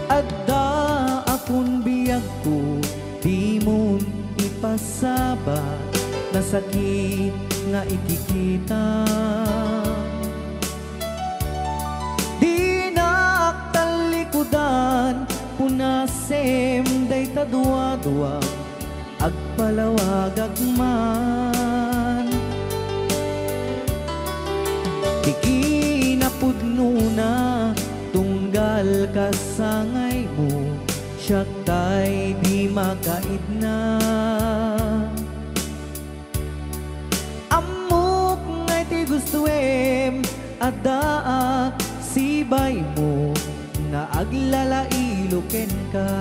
Adda akong biyag ko, di mo ipasabat na sakit nga ikikita. Di naktalikudan, punasem day tadwa-dwa, agpalawag agman. Di kinapudno na, tunggal kasangay mo, siya tay di makait na. Amok ngay ti gustuem, adaak sibay mo, na aglalailuken ka.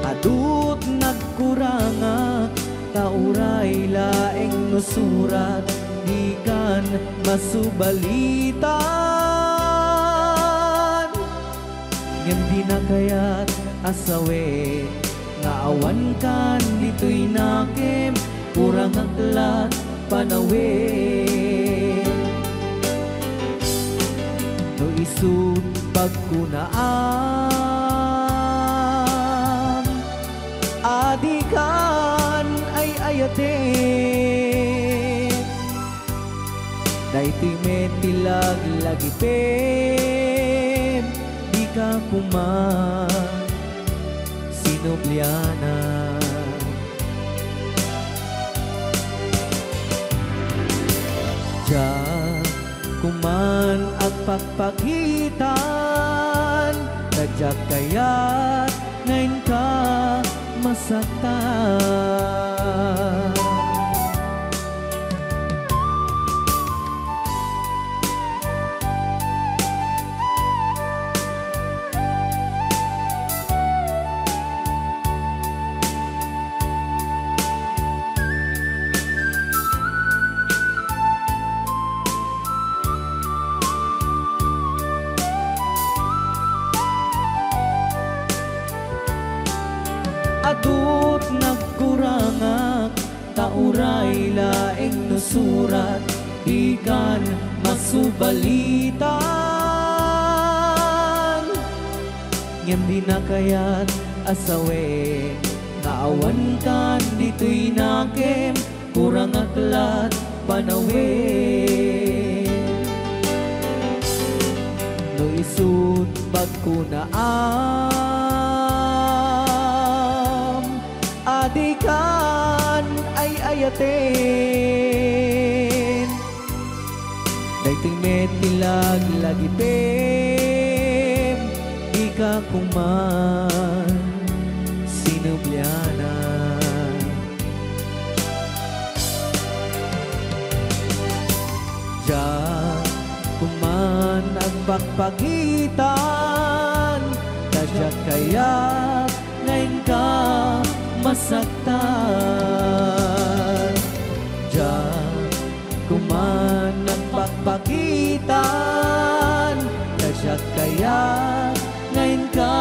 Adut nagkuranga, tauray laeng nusurat, di kan masubalitan. Ngem di na kaya't asawe, nga awan kan dito'y nakem, kurang aklat panawe. No isut pagkunaan, adikan ay ayate. Daytoy metilag lagipem, di ka kuman sinubliana. Diyan kuman ang pagpagitan, nadyak kaya't ngayon ka masaktan. Adut nagkurangak, tauray laeng nusurat, di kan masubalitan. Ngem di na kaya't asawe, nga awan kan dito'y nakem, kurang aklat panawe. No isut pagkunaan, adikan ay ayaten. Daytoy metilag lagipem, di ka kuman sinubliana. Diyan kuman ang pagpagitan, nadyak kaya't ngayon ka masaktan. Diyan kuman ang pagpagitan, nadyak kaya't ngayon ka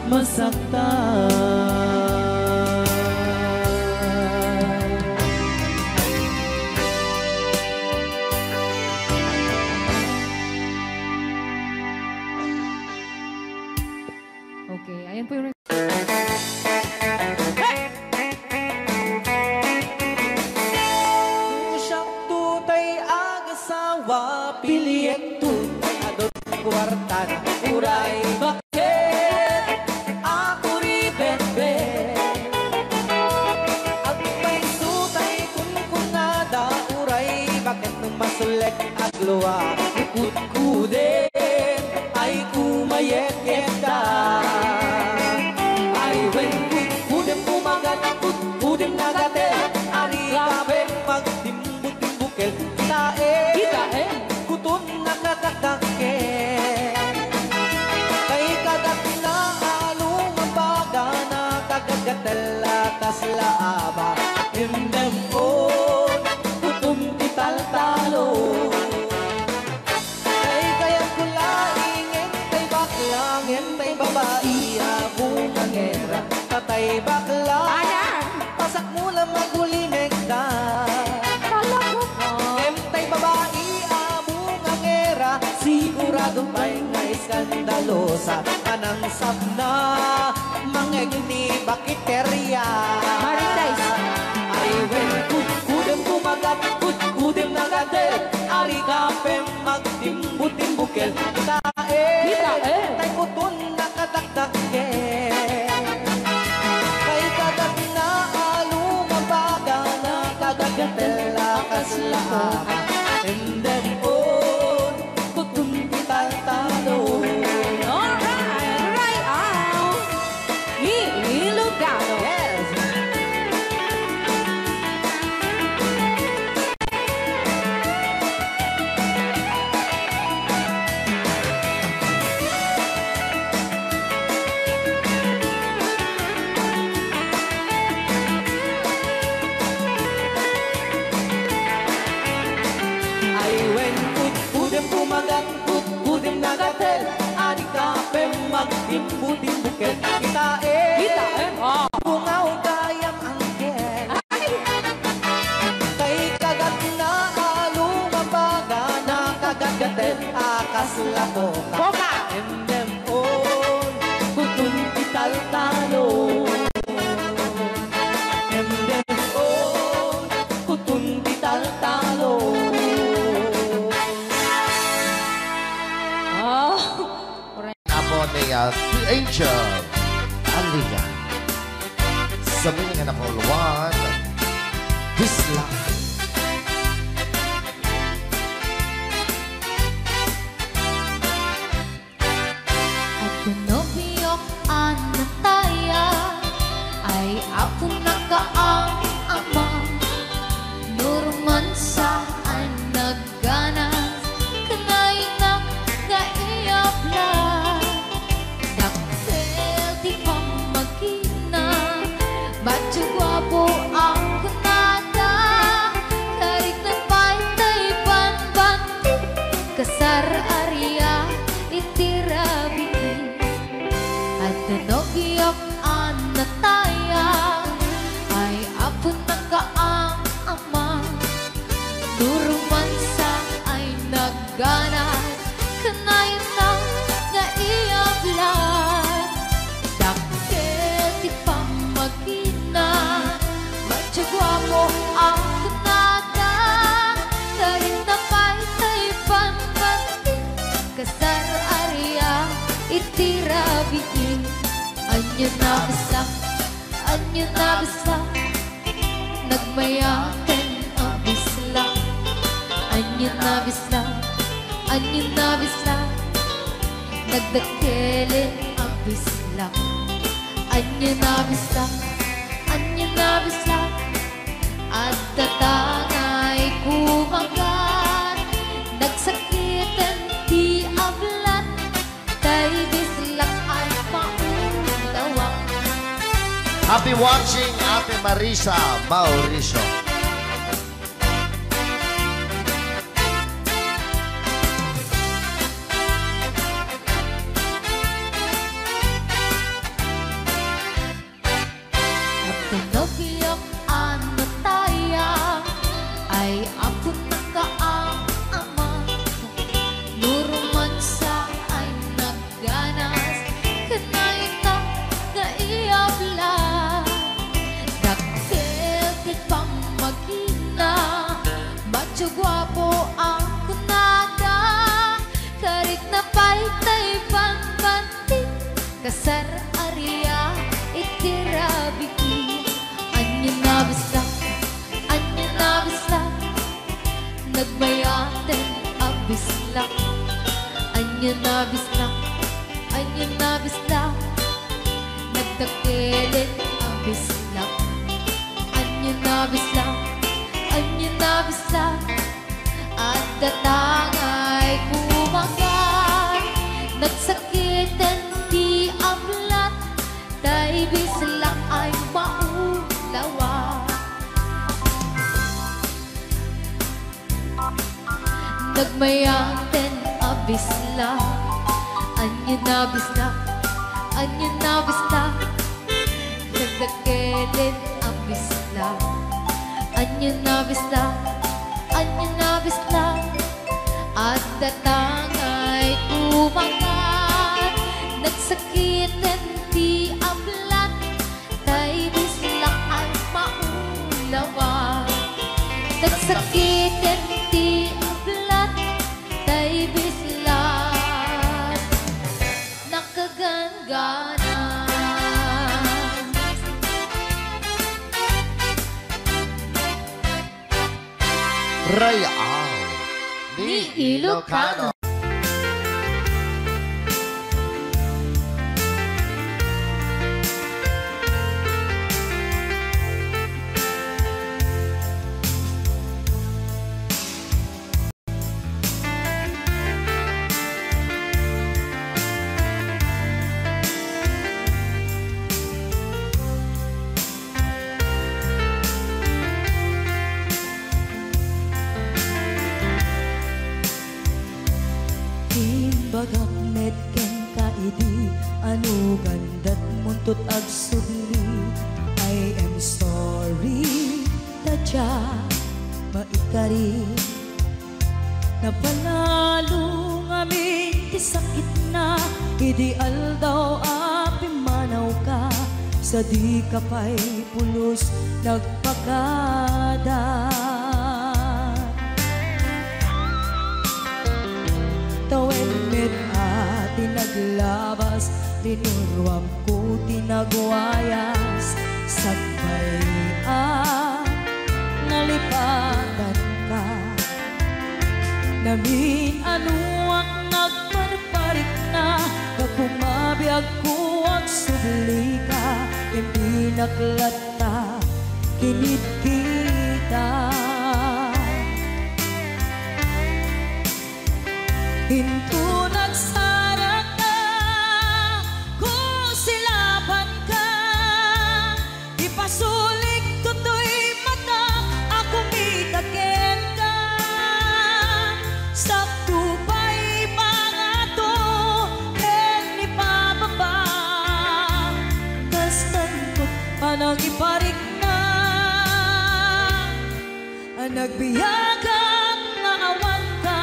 masaktan. Okay, ayan po yung piliyek tu adot kuwartan uray bakit ako ribet-bet at may sutay kunkunada uray bakit nung masulek agluwa ikut-kudin ay kumayet-yet ka ay when kudem kumagat kudem nagate ari kapeng magtimbuk-timbukel kita kutun nakakakakit kay kagat na along ang baga na kagagatal atas laaba indemon kutum tital-talo kay kayang kulaingin tay baklang tay babae abong angera tatay bakla pasak mo lang magulinek na sigura kagumay nga iskandalosa anang sabna mangeg ni bakiterya Maritais. ay wen kudem kumagat kudem nagadel ari kapem magtimbutimbukel tae tay kutun nakadakdakel kay kagat na alumabaga na kagagatel kaslaama and then on kutun kita talo Alright, right out. Ilugano. yes ay wen kudem kumagat kudem nagatel ani kapem magtimbutimbukel kita bungaw kayang angkel kay kagat na alumabaga na kagagatel akaslako Boka. endem on kutun kital talo endem on kutun kital talo Oh. Ako ni The Angel Aliga. Sabi nga na po, one, this life. Nobyo anataya ay ako nakaang ama nurman saan nagganas kanay na kaiyapla daktel di pamagina bacho guwapo ang kunada karit na pantay panbanti kasar area itirabi at nobiyok anataya ay apo nakaang ama duruman sa ay nagganas kanay na nga iablan dakkel ti pamagina matsagwamo ang kunada karin na pa'y panbanti kasar area itirabiin anyo na bisla nagmayaken ang bisla anyo na bisla nagdakelin ang bisla anyo na bisla at tatangay kumagat nagsakitan di ablan kay bislak ay maulawak. Happy watching, Ate Marisa Mauricio. At tinobiyok anataya ay ako nakaang ama nuruman sa ay nagganas kanay na kaiyabla dakkel ti pamagina macho guwapo ang kunada karit na pa'y panbanti kasar area itirabiki anyo na bisla nagmayaten ang bisla anyo na bisla nagdakelin ang bisla anyo na bisla at datangay kumagat nagsakitan di ablat dahil bisla ay maulawa nagmayaten ang bisla anyo na bisla nagdakelin ang bisla anyo na bisla at datangay umangat, nagsakitan ti ablat, tay bislak ang maulawa. Nagsakitan ti ablat, tay bislak, nakagangana. Royal Ni Ilocano. Bagak medken kaidi, ano gandat muntot ag sudli. I am sorry, tadya maikari. Napanalo ngamin ti sakit na, ideal daw api manaw ka. Sa di ka pa'y pulos nagpakada. Tawen met ati naglabas, tinuruam ko tinagwayas. Sagbay nalipatan ka. Namin ano ang nagparparik na, pagkumabiyag ko ang subli ka. Hindi naklata, kinit kita. Hinto nagsarak ka, kung silaban ka. Ipasulik to'y mata, ako mitakin ka. Sakto pa'y pangato, ken ipababa. Kastan ko panang iparik na, ang nagbiyagang naawan ka.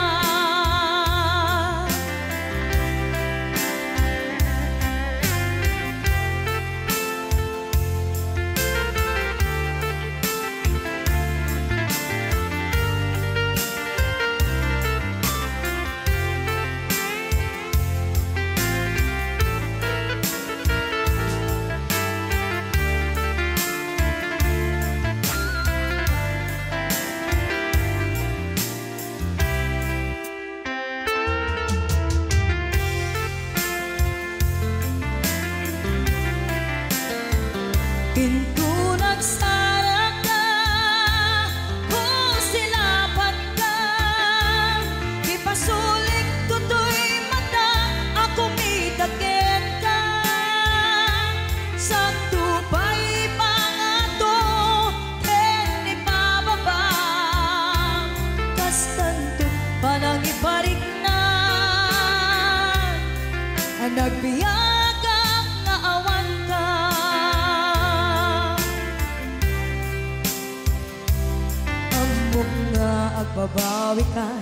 Hinto nagsarak ka, kung silaban ka. Ipasulik to'y mata, ako mitakin ka. Sakto pa'y pangato, ken ipababa. Kastan to panang iparik na, ang nagbiyagang naawan ka. Nga agbabawi ka,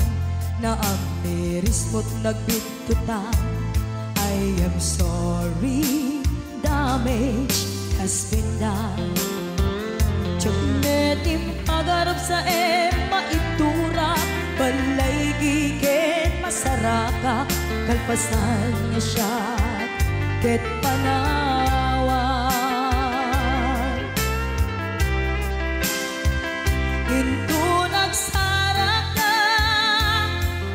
na ang miris mo't nagbitutan. I am sorry, damage has been done. Tsunetim pagarap sa maitura, balay gigit masaraka. Kalpasan niya siya, ket panawan. Hinto nagsarak ka,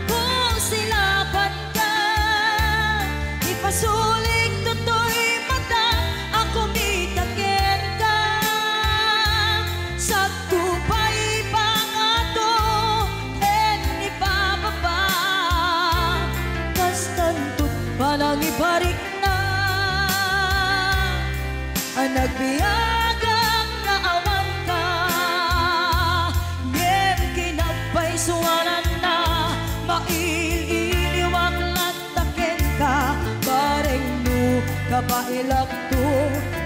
kung silaban ka. Ipasulik to'y mata, ako mitakin ka. Sakto pa'y pangato, ken ipababa. Kastan to't panang iparik na, ang nagbiyagang naawan ka. Suwanan na, maililiwag latakin ka. Bareng no, kapailak to,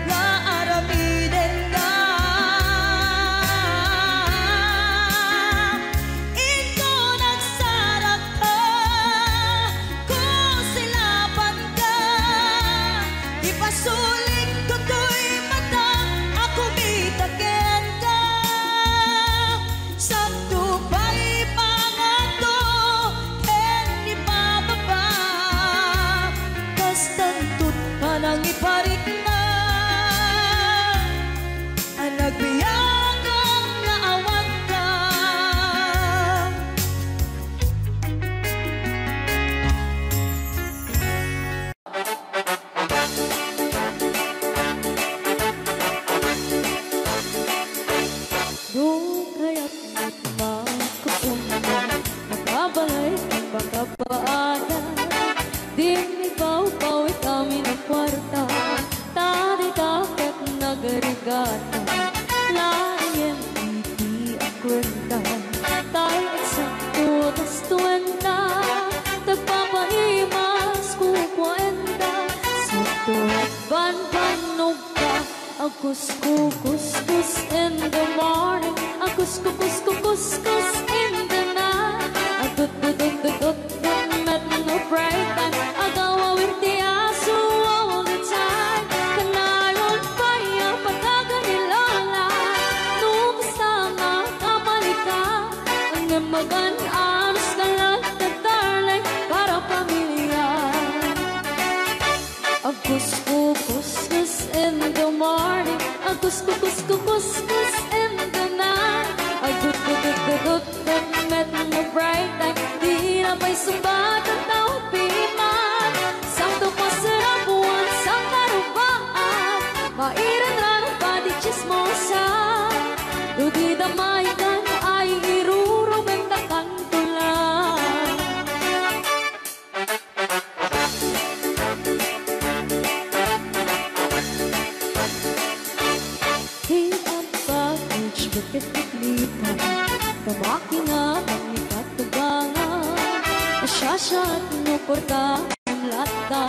nga aramiden ka. Ito nagsarak ka, kung Di pau-pau kami ng kwarta, tadi-dapat nagarigata. Layan iti ang kwenta, tayo eksakto tas 20. Tagpapaimas kukwenta, sakto ban-banog ka. Akus-kukus in the morning, akus-kukus in the night. Agdut-dut-dut-dut met no bright time, agawawin ti aso all the time. Kanayon pa yung pagkaganilala, nung kasama kamalika, ang magan-anos ka lang na darling para pamilya. Akus-kukus in the morning, akus-kukus in the night. Agdut-dut-dut met no bright time, di na may sumbat at naupiman. Sakto pasarap buwan sa karubaan, mairan ranong pati chismosa. Dudi damay kan ay irurumeng na kantulan. Hipot package, bakit naglipan, tabaki nga pagnikat tubangan. Asyasya at nuporta ang lata,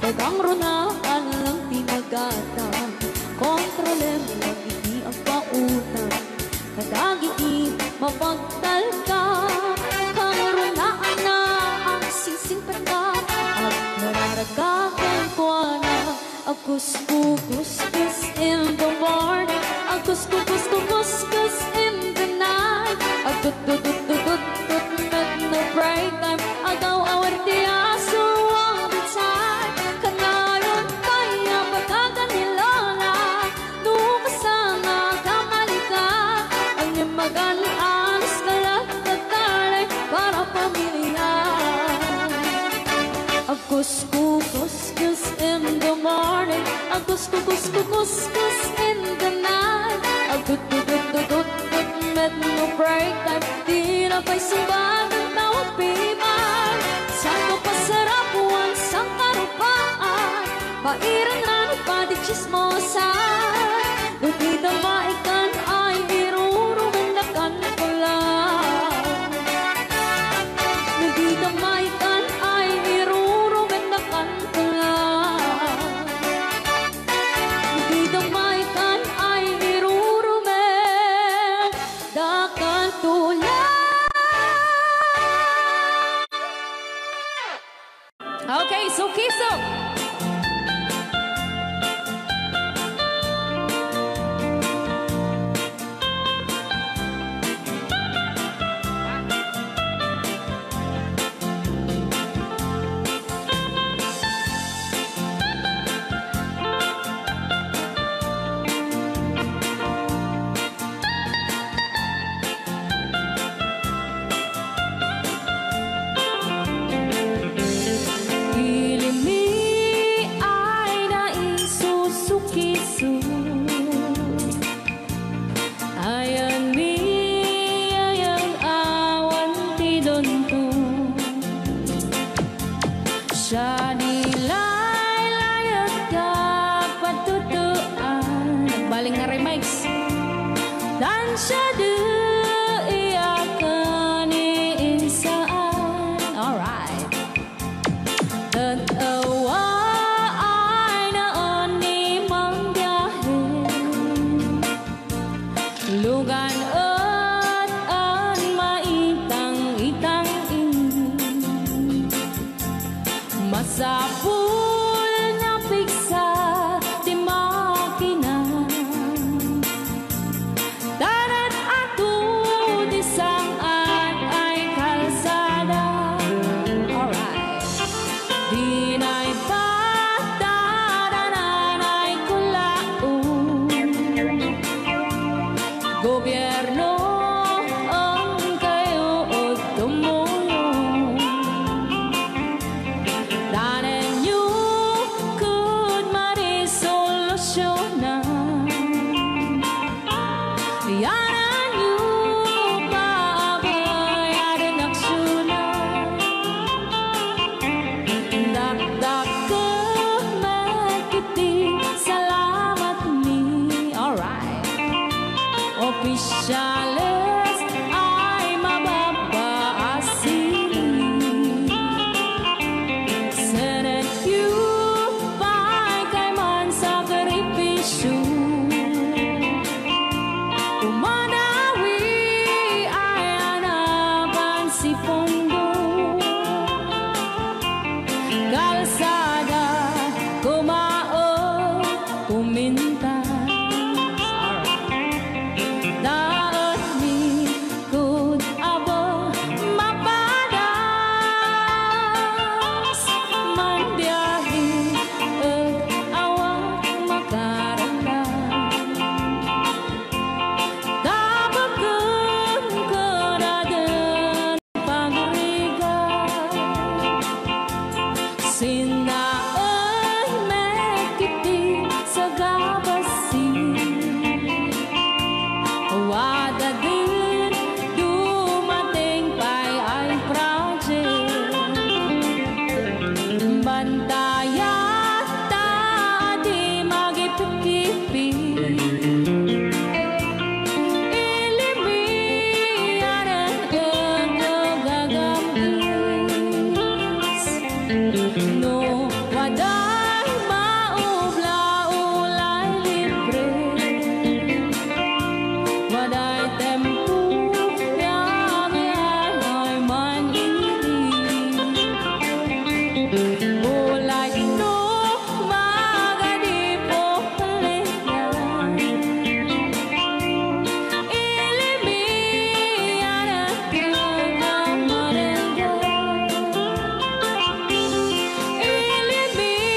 dagang runaan lang tinagata. Kontrolem lang iti ang pautan, kadagiti mapagtal ka. Kang runaan na ang sisingpat ka, at nararagagan ko na. Akus-kukus in the morning, akus-kukus in the night. Agdut-dut-dut-dut met no bright time, agaw-awar ti aso all the time. Kanayon pa yung pagkaganilala, nung kasama kamalika, ang iyong magan-anos ka lang na darling para pamilya. Akus-kukus in the morning, akus-kukus in the night. Agdut-dut-dut-dut met no break time, di na pa'y sumbat ang naupiman. Saan ko pasarap buwan sa karupaan, mairan ranong pati chismosa. Dudi na maikan ay irurumeng na kantulan. Dudi na maikan ay irurumeng na kantulan. Dudi na maikan ay irurumeng na kantulan. Okay, so kiso. Siya nilay-layat ka patutuan. Baling nga remix. Dan siya iyakan iinsaan. Alright. Tatawa ay naon ni mang biyahe, lugan at an maitang-itang masapul na piksa di makina. Darat ato di saan ay kalsada. Alright. Di na'y patadanan ay kulaon. Gobyerno ang kayo o tumulong. Danan nyo Dakdak ka magkiti, salamat mi. Alright. Opisyalis ay mababaasili. Senate you pa'y kay man sakripisyo. Umanawi ay anapan si Pondo. Kalsada, kumao, kuminta. Daan mi kud abo mapadas. Mandiyahi ug awak makaramdam. Tabagan ko na din pagrigan. Sinaoy mekiti sa gabasi. Wada din dumating pa'y ay project. Bantayan ta di magipipipi. Ilimian ang gagambis. No, waday maubla-ulay libre. Waday tempo yang ay manili. Ulay no magadipo leyan. Ilimian ang gagambis.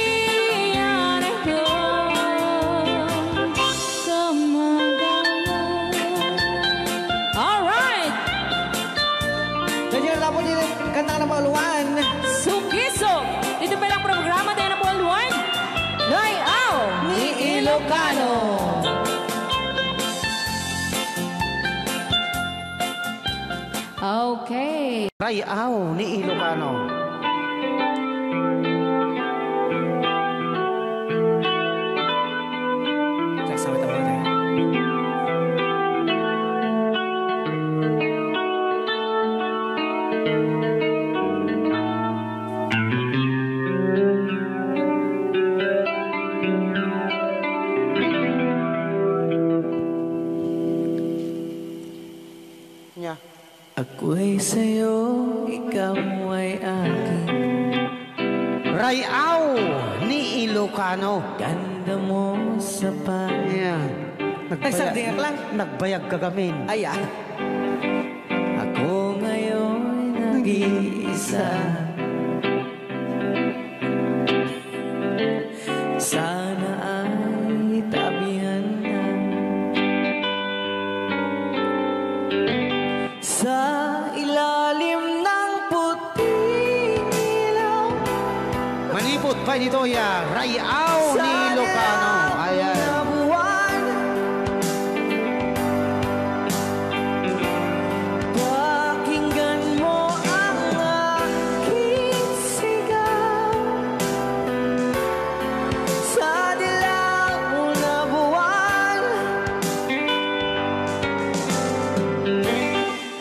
Ilimian ang gagambis. Alright! Nandiyan na po din kanta ng Pauluan. Sukiso! Dito pa lang programa tayo ng Pauluan. Layaw Ni Ilocano. Okay. Rayaw ni Ilocano. Sagsawit ang mga Nya. Ako'y sa'yo, ikaw ay akin. Rayaw ni Ilocano. Ganda mo sa Yan. Nagsagdingak lang. Nagbayag kagamin. Ayan. Ako ngayon nag-iisa. Sana ay tabihan na. Sa ilalim ng puting ilaw. Manipot pa dito ya. Rayaw ni Ilocano. Ayan. Na buwan. Pakinggan mo ang aking sigaw. Sa dilaw na buwan.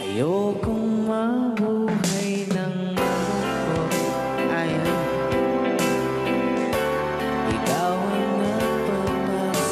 Ayokong mabuhay ng malungkot. Ayan. Ikaw ang nagpapasaya.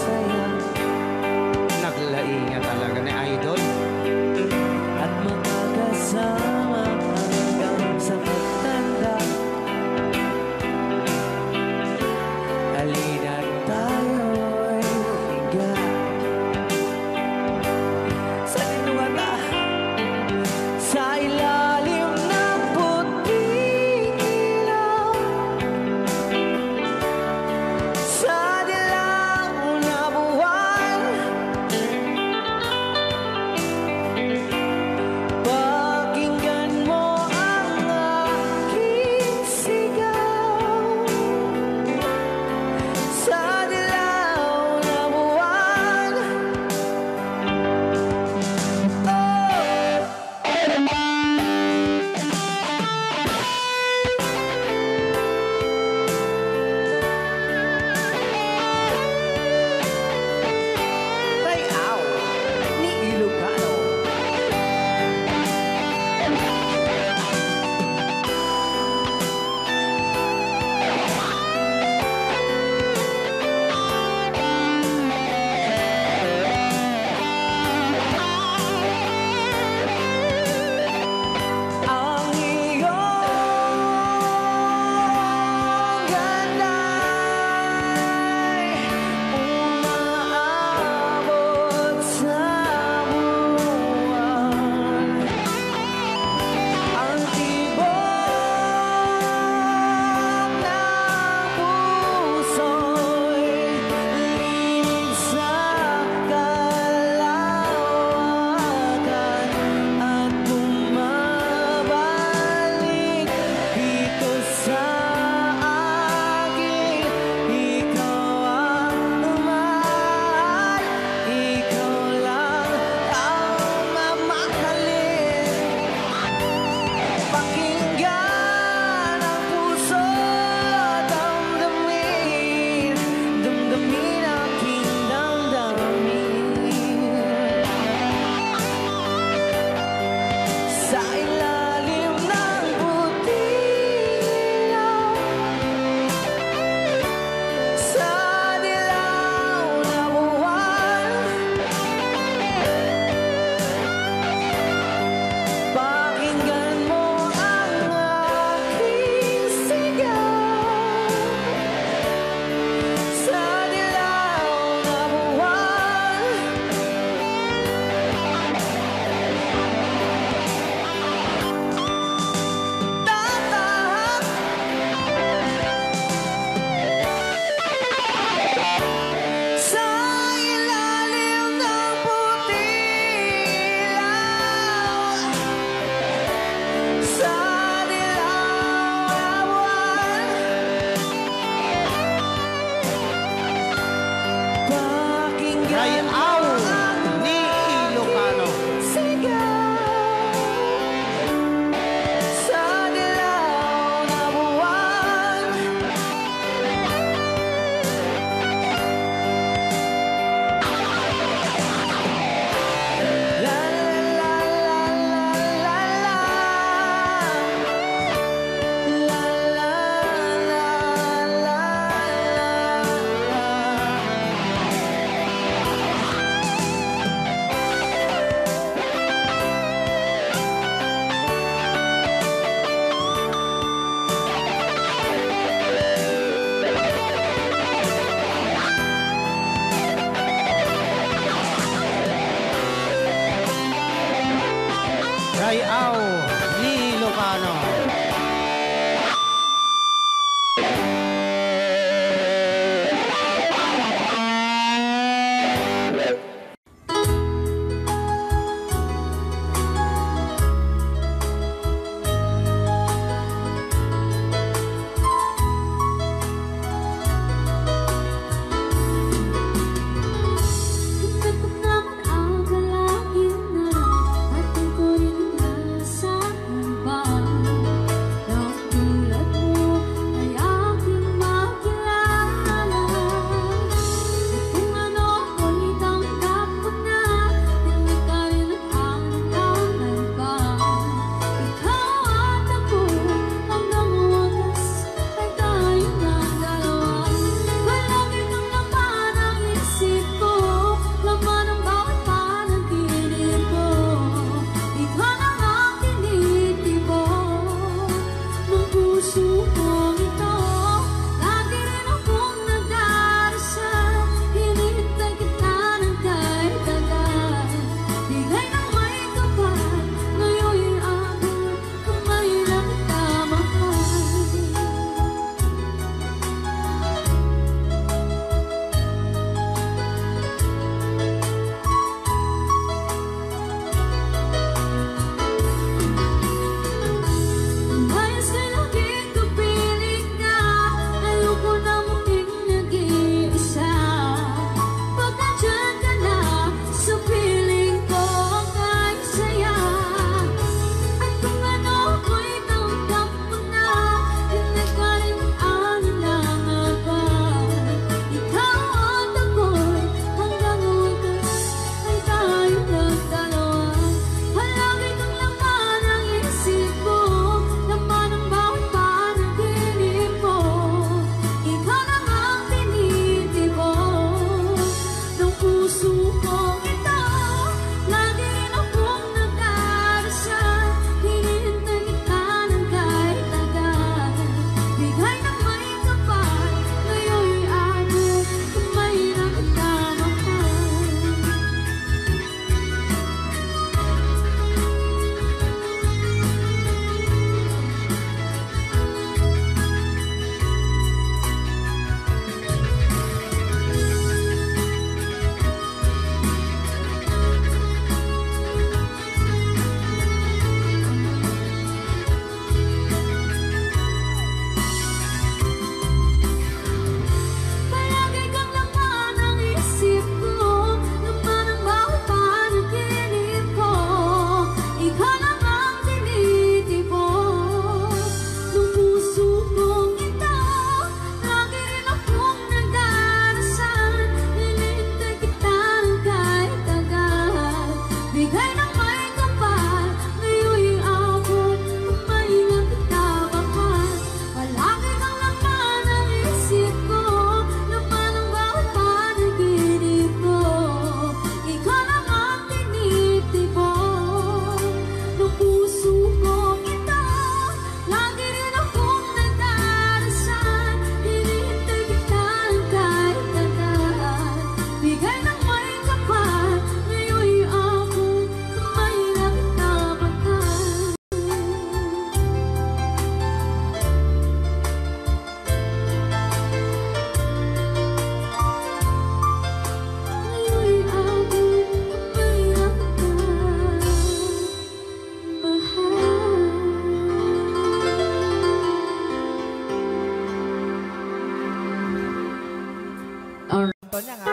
Tonya nga.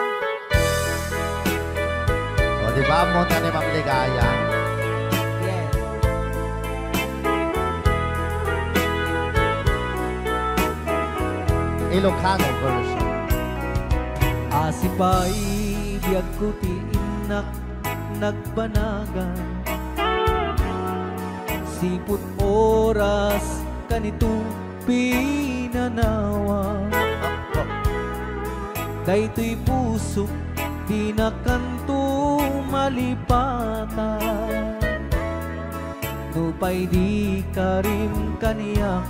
O, di ba mo na ni Ma'am Ligaya? Yes. Ilocano version. Asipay biyag ko ti inak nagbanagan. Siput oras kanito pinanawa. Dayto'y pusok di na kanto malipatan. Nupay di ka rin kaniya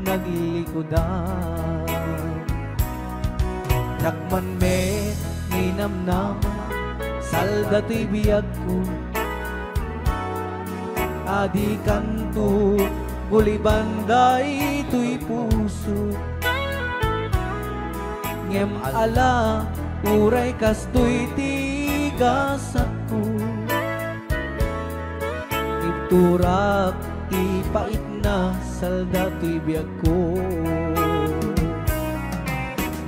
naglikodan. Nakman me ninamnama salda to'y biyag ko. Adi kanto gulibanday to'y puso. Ngem ala uray kastoy tigas ako. Iturak ti pait na salda to'y biyag ko.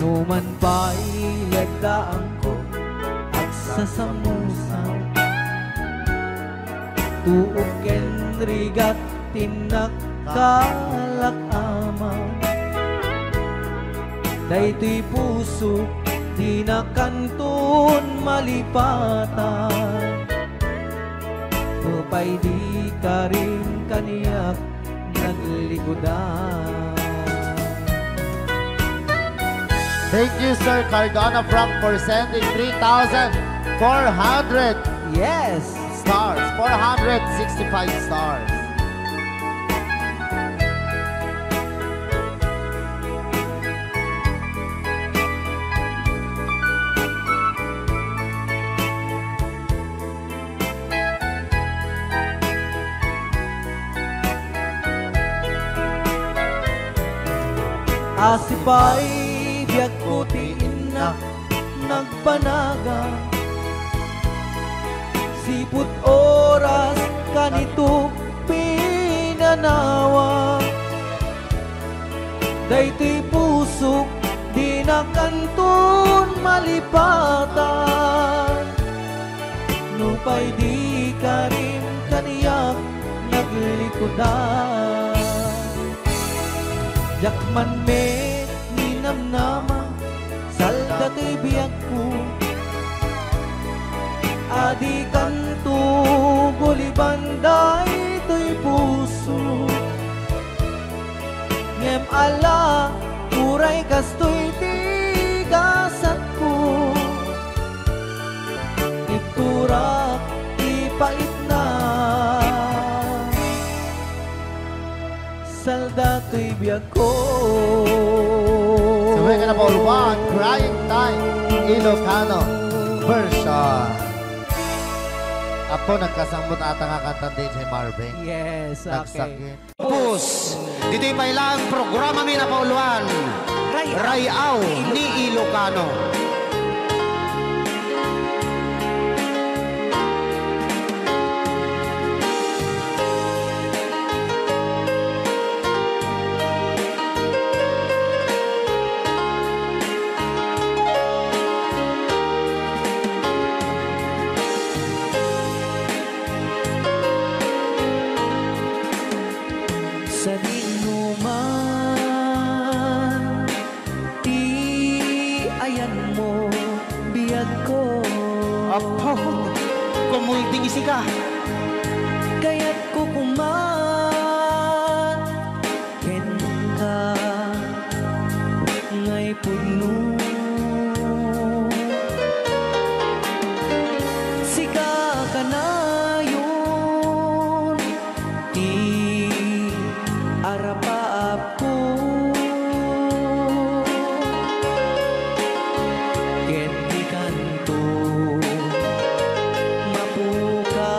Numan pa'y lagdaan ko at sasamusaw. Tuok ken rigat tinakkalak amaw. Dayto'y puso di na kanton malipatan. Upay di ka rin kaniyak naglikodan. Thank you, Sir Cardona Frank, for sending 3,400 Yes! stars. 465 stars. Asipay biyag ko ti inak nagpanaga. Siput oras kanito pinanawa. Dayto'y pusok di na kanton malipatan. Nupay di ka rin kaniyak naglikodan. Yakman me ninamnama salda to'y biyag ko. Adi kanto gulibanday to'y puso. Ngem ala uray kastoy tigasat ko. Iturak ipait na salda to'y biyag ko. So we're gonna ball one, Crying Time, Ilocano version. Apo, nagkasambot ata nga kanta din si Marvin. Yes, okay. Nagsakit. Pus, dito'y pailang programa mi na pauluan. Rayaw ni Ilocano. Sa dinuman ti ayan mo biyag ko. Apo, kumulding isi ka. Kaya't ko kuman ken ka ngay puno. Sika ka na yun ti arapaap ko. Ken di kanto mapuka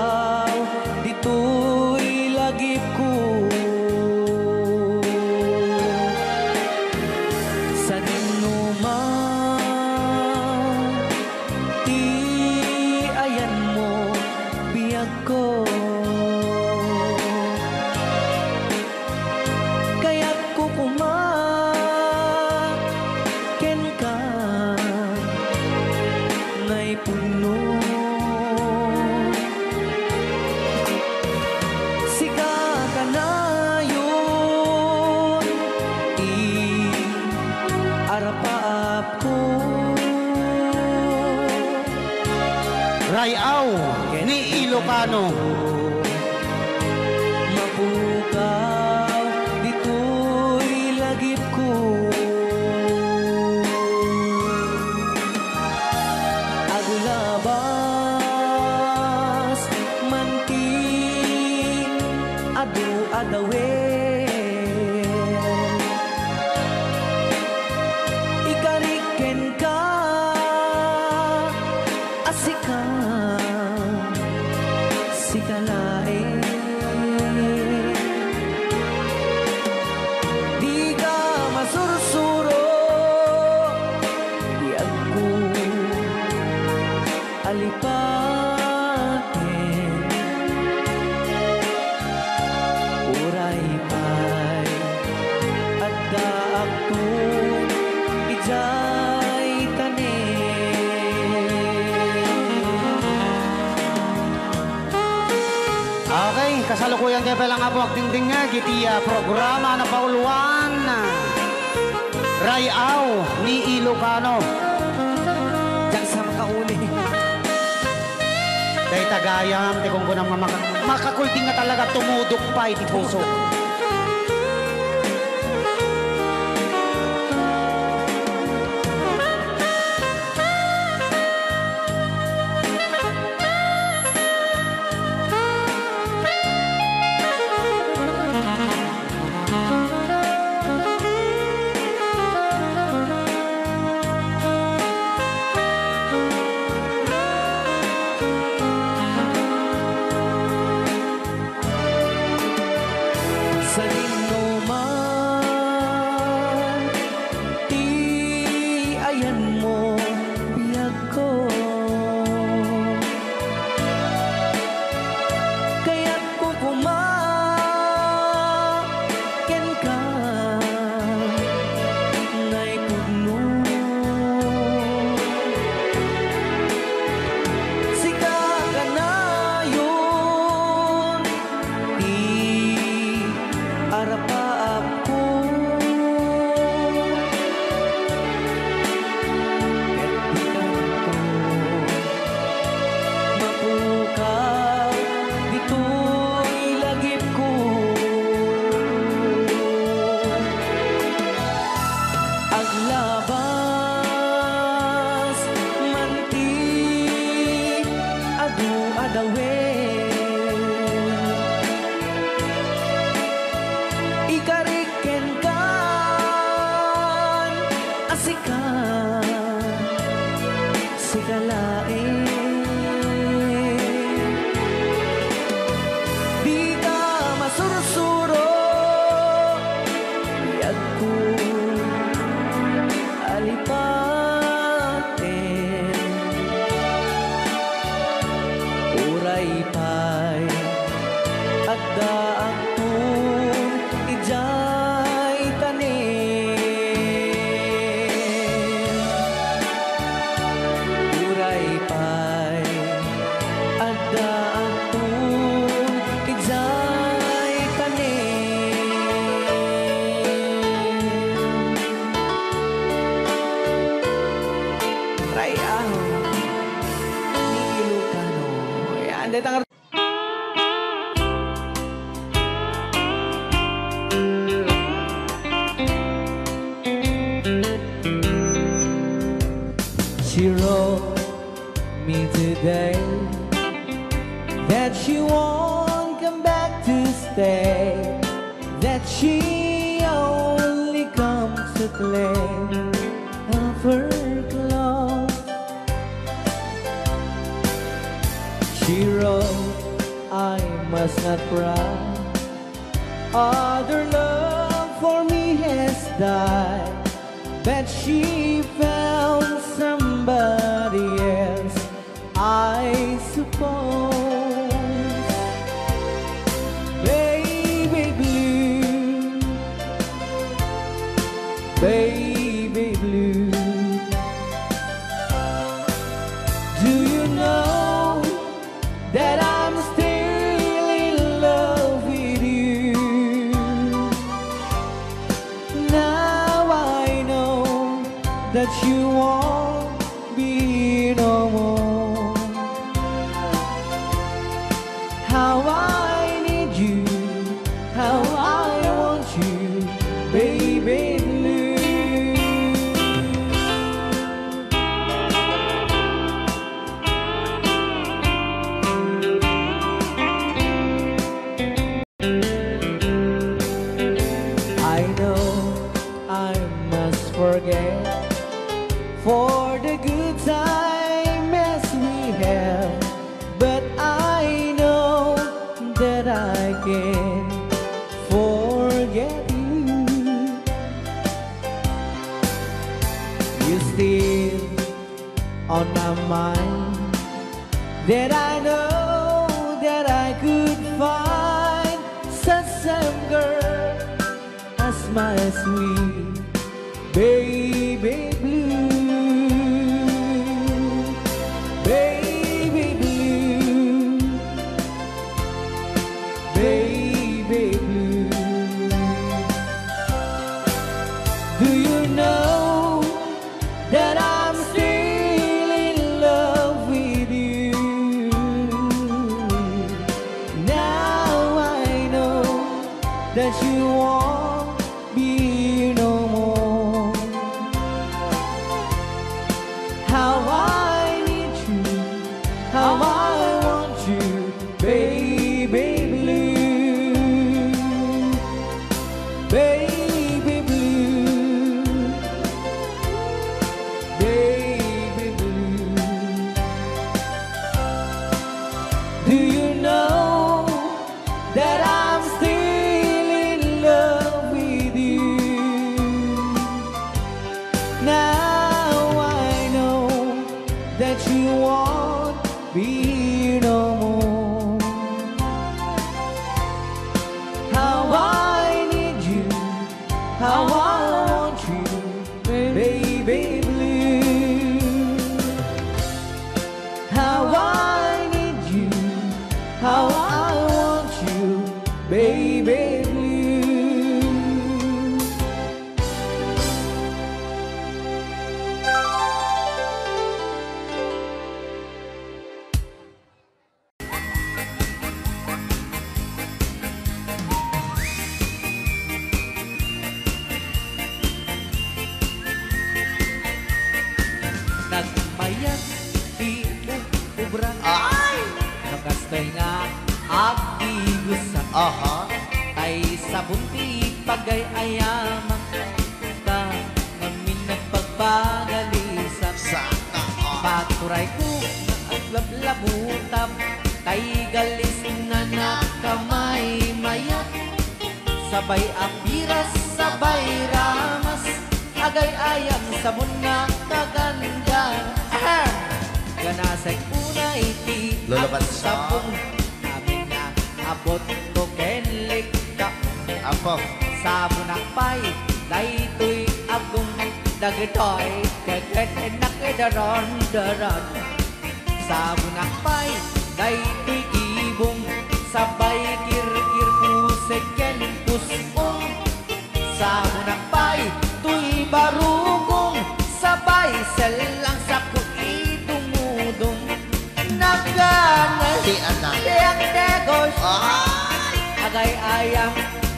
Rayaw ni Ilocano. Mapukaw, dito'y lagip ko. Agulabas, manting, adu-adawen. Ikariken ka, asika, sikalain. Di ka masursuro, di ako alipatin. Uray pa'y at daak to ijay tanin. Okay, kasalukuyan kayo palang nga po agdingding nga gitiya programa na pauluan. Rayaw ni Ilocano. Diyan sa makauli. Day tagayam, ti kung kunang makakulting nga talaga tumudok pa iti puso. Sa dinuman, ti ayan mo biyag ko. Kaya't kukumaken ka, na'y pugno. Sika ka na yun, arapaap ko. Ket di kanto mapukaw, dito'y lagip ko. Aglabas, manti, adu-adawen. Ikariken kan, asika, sikalain. Di ka masursuro, biyag ko alipatin. Uray pa'y at daak tun ijay tanin. Uray pa'y at daak tun ijay tanin. Rayaw ni Ilocano. Yan, dito ang She wrote me today that she won't come back to stay, that she only comes to claim of her clothes. She wrote, I must not cry, other love for me has died, but she found somebody else, I suppose. Baby blue, baby blue, do you know that I'm still in love with you? Now I know that you won't be no more. forget for the good times we have, but I know that I can forget you. You still on my mind, that I know that I could find such same girl as my sweet baby blue, baby blue, baby blue. Do you know that I'm still in love with you? Now I know that you won't be here no more. How I need you, how I want you, baby blue, baby blue, baby blue. Do you know that I'm still in love with you? Now I know that you won't be here no more. How I need you, how I want you, baby blue. How I need you, how I want you, baby blue. Nagmayat, di ubran. Ay! Nakastay nga, agigusan. Aha. Ay sa bunti, pagay ayaman. Ta, ngamin nagpagpagalisan. Sana. Paturay ko, at lablabutab. Tay galis nga nakamay mayat. Sabay apiras, sabay ramas. Agay ayam sabon nga kaganda. Ganasay unay ti Lulaban at sa- sabon. Amin na abot ko kenlik ka. Apo. Sabon akpay, daytoy agong dagitoy. Keket nakidaron-daron. Sabon akpay, daytoy ibong. Sabay kir-kir pusek ken pusong. Sabon akpay, tuy barugong. Sabay selang sa kuidumudong. Naganas, Di anak. tiyang negos. Ay! Agay ayam,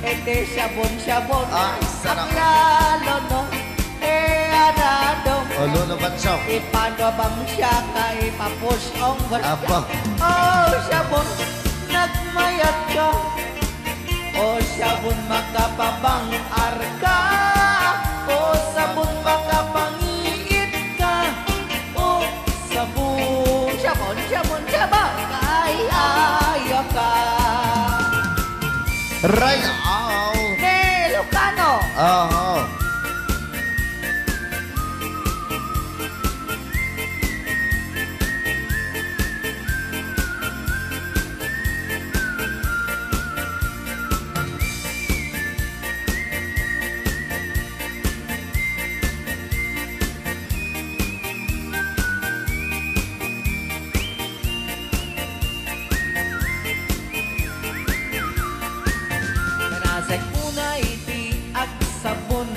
ete sabon-sabon. Ay, sarap. Ang lalo no, anado. O, Lolo Bansok. Ipanabang siya kay papusong Apo. Oh, sabon, nagmayat ka. Oh, sabon, makapabang arka. Oh, sabon, makapangiit ka. Oh, sabon, sabon, sabon, sabon. Ay, ayaw ka. Right out. Ne, Lucano. Oo. Kanasay unay ti ag sabon.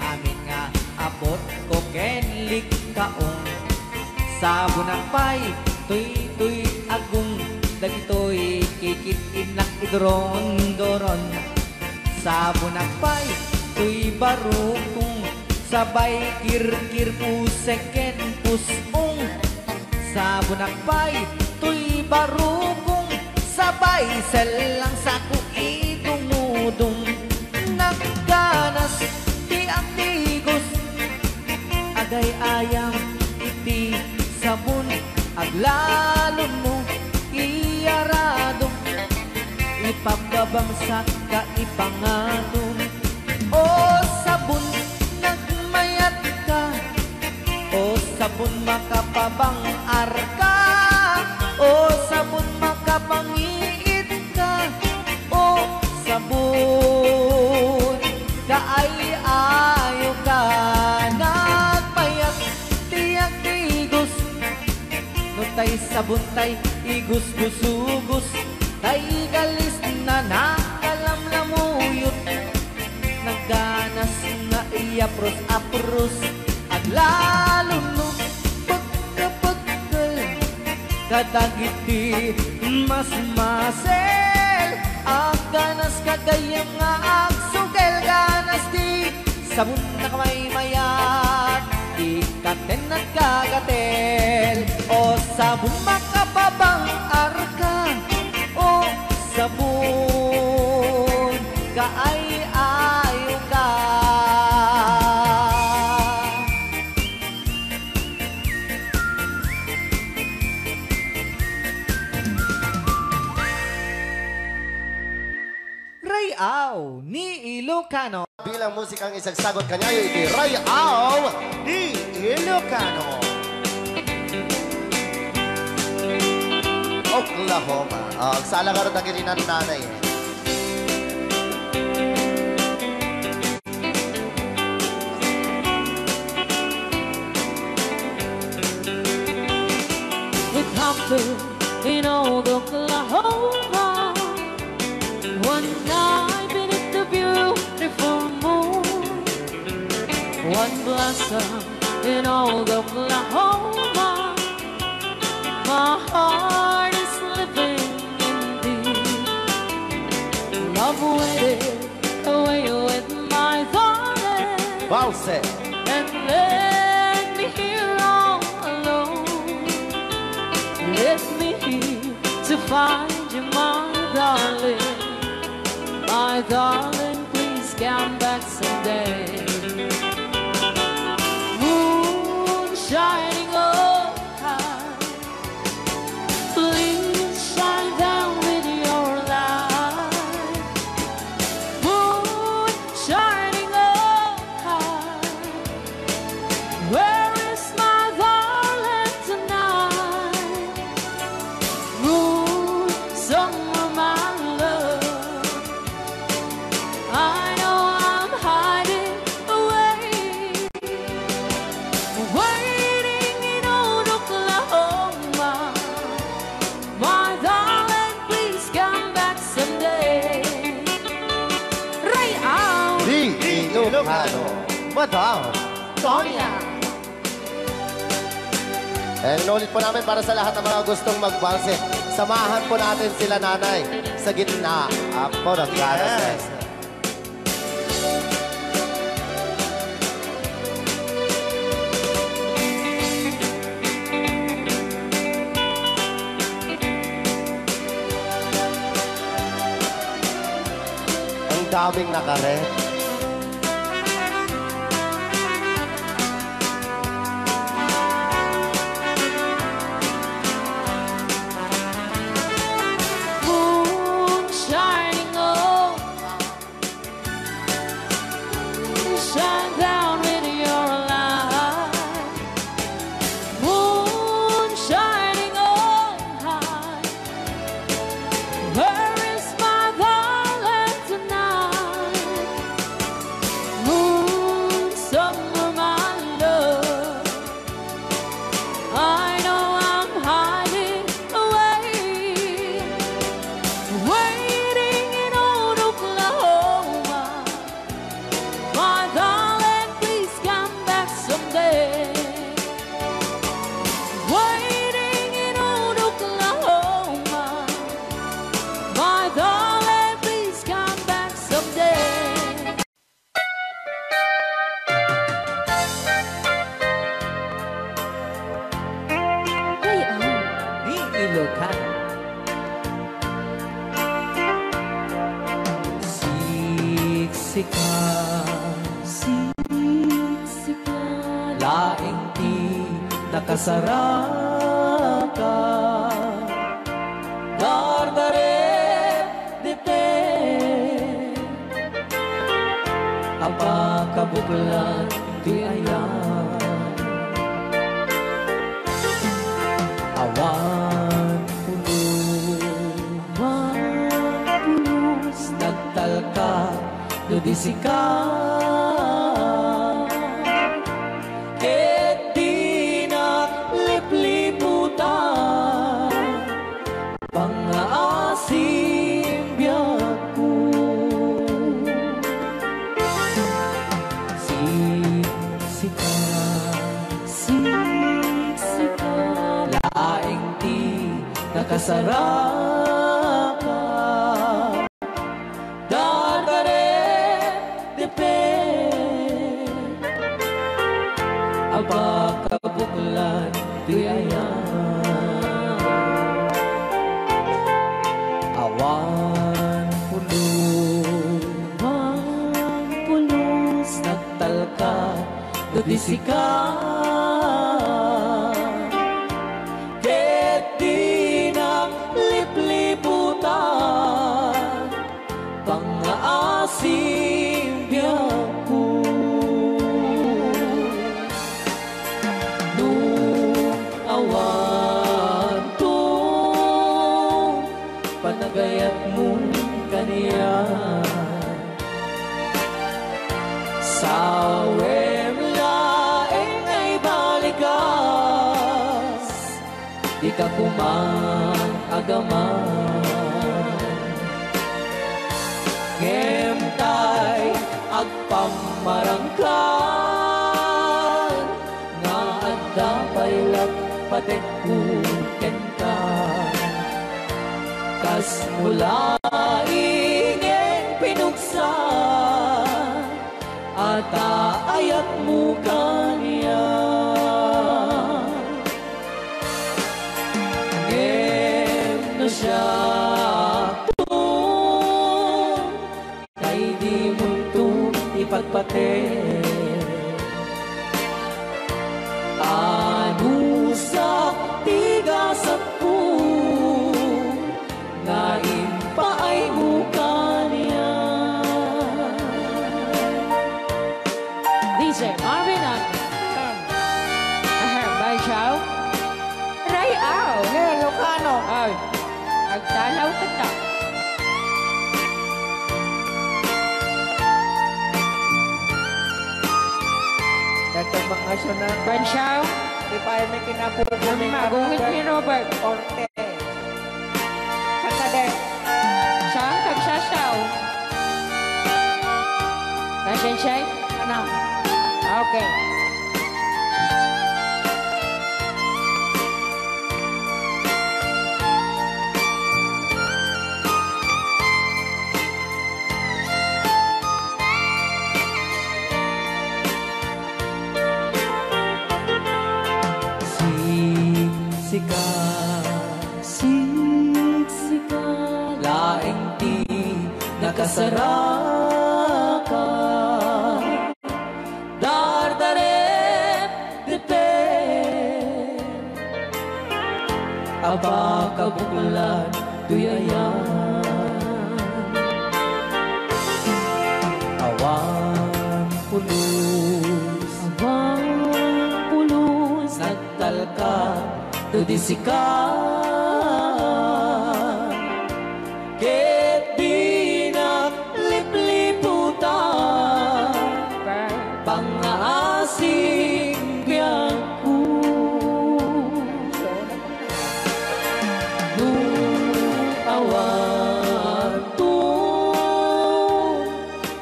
Amin nga abot ko kenlik kaong. Sabon akpay, tuy agong. Dagitoy kikit inak idron-doron. Sabon akpay, tuy barukong. Sabay kir-kir pusek ken pusong. Sabon akpay, tuy barukong. Sabay selang sa kuidumudong. Nagganas ti amigos. Kagayayang iti sabon aglalon mo iyarado ipapabangsak ka ipangatom o sabon nagmayat ka o sabon makapabangar ka o sabon makapangiit ka o sabon kaay-ayo ka nagmayat tiyak tigos no tay sabon tay igus-gusugos tay galis na nakalamlamuyot nagganas nga iapros-apros at lalo no pagkapagkal kadagiti mas masel ang ganas kagayang nga agsugel ganas di sabon na kamay mayat ikaten at kagatel o sabon makapabang arka o sabon kaay-ayo ka. Rayaw ni Ilocano. Bilang musikang isagsagot kanya iti Rayaw ni Ilocano. Oklahoma. Sala ka rin na kininan nanay. It happened in old Oklahoma. One night beneath the beautiful moon. One blossom in old Oklahoma. My heart is living in thee. Love waited away with my darling. Bause. And let me here all alone. Let me here to find you, my darling. My darling, please come back someday. Moon shining oh high, please shine down with your light. Moon shining oh high, where is my darling tonight? Moon, somewhere my love, I know I'm hiding away, waiting in old Oklahoma. My darling, please come back someday. Rayaw Di Ilocano. Madam Sonia. Inulit po namin para sa lahat ng mga gustong magbanse. Samahan po natin sila nanay sa gitna. Ako ng ganas. Ang daming nakaret. Moon shining oh, shine down with your light. Moon shining oh high, where is my darling tonight? laing ti nakasaraka dardaret dite apakabuklan ti ayan awan pulos nagtalka do di sika ket di naglipliputan pangaasim biyak ko siksika laing ti nakasaraka apakabuklan di ayan awan pulos nagtalka do di sika ket di naglipliputan pangaasim biyak ko awan to panagayat mo kaniya sawem laeng ay balikas di ka kumang agaman ngemtay agpamarangkan nga adda paylak patekuken ka kas mula ingin pinuksa at ayat mo kaniya ngem na siya kay di mo ito ipagpate sa tigasat po nga impaay mo kaniya DJ Marvin at Bay Chow Ray Au Ilocano ay agtanaw ka ta Datang mga suna Bay Chow di pa may kinapupo ni magungit ni Robert Orte Sakade siya kagsasaw Kasensay Ano okay siksika laing ti nakasaraka dardaret dite apakabuklan duyayan awan pulos nagtalka do di sika ket di naglipliputan pangaasim biyak ko awan to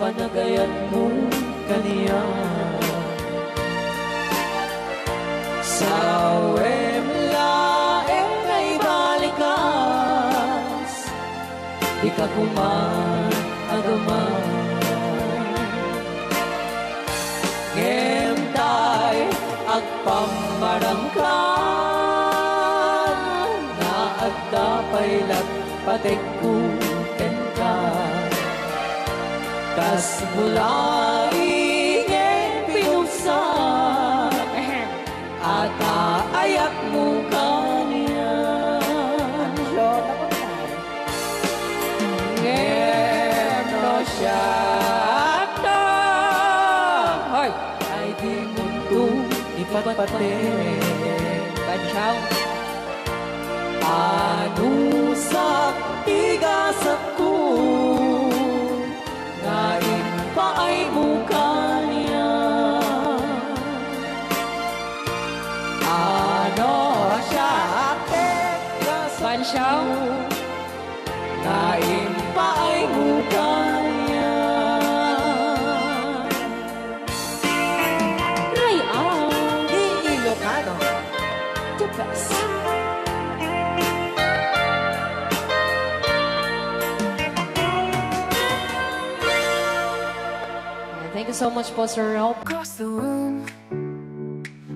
panagayat mo kaniya sawem laeng ay balikas di ka kuman agaman ngemtay agpamarangkan na agdapay patekuken ka kas mula ingin pinuksa mo kanya. Ngeno siya ta. Hoy! Ay di mundo ipatpatin. Bansaw. Ano sa tigasat ko, ngayon pa ay mukha niya. Ano siya tigasat Bansaw. ko, ngayon pa ay mukha niya. Ray Au. Di Ilocano. The best. Thank you so much po, Sir Rob. Across the room,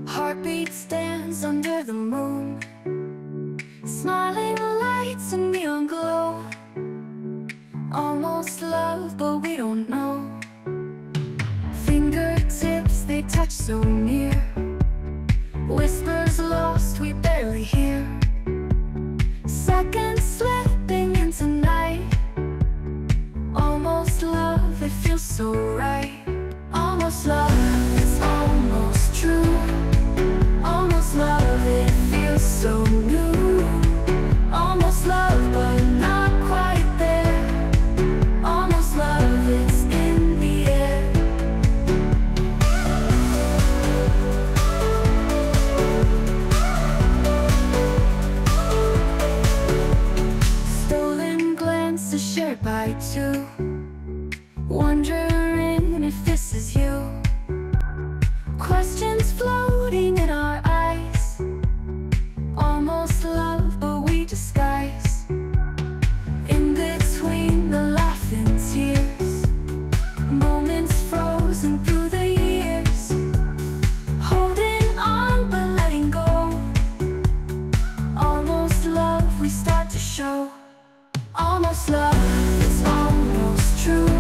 heartbeat stands under the moon. Smiling lights and neon glow. Almost love, but we don't know. Fingertips, they touch so near. Whispers lost, we barely hear. Seconds slipping into night. Almost love, it feels so right. Almost love, it's almost true. Almost love, it feels so new. Almost love, but not quite there. Almost love, it's in the air. Stolen glances shared by two, wondering if this is you. Questions floating in our eyes. Almost love, but we disguise. In between the laughing tears, moments frozen through the years. Holding on but letting go. Almost love, we start to show. Almost love, it's almost true.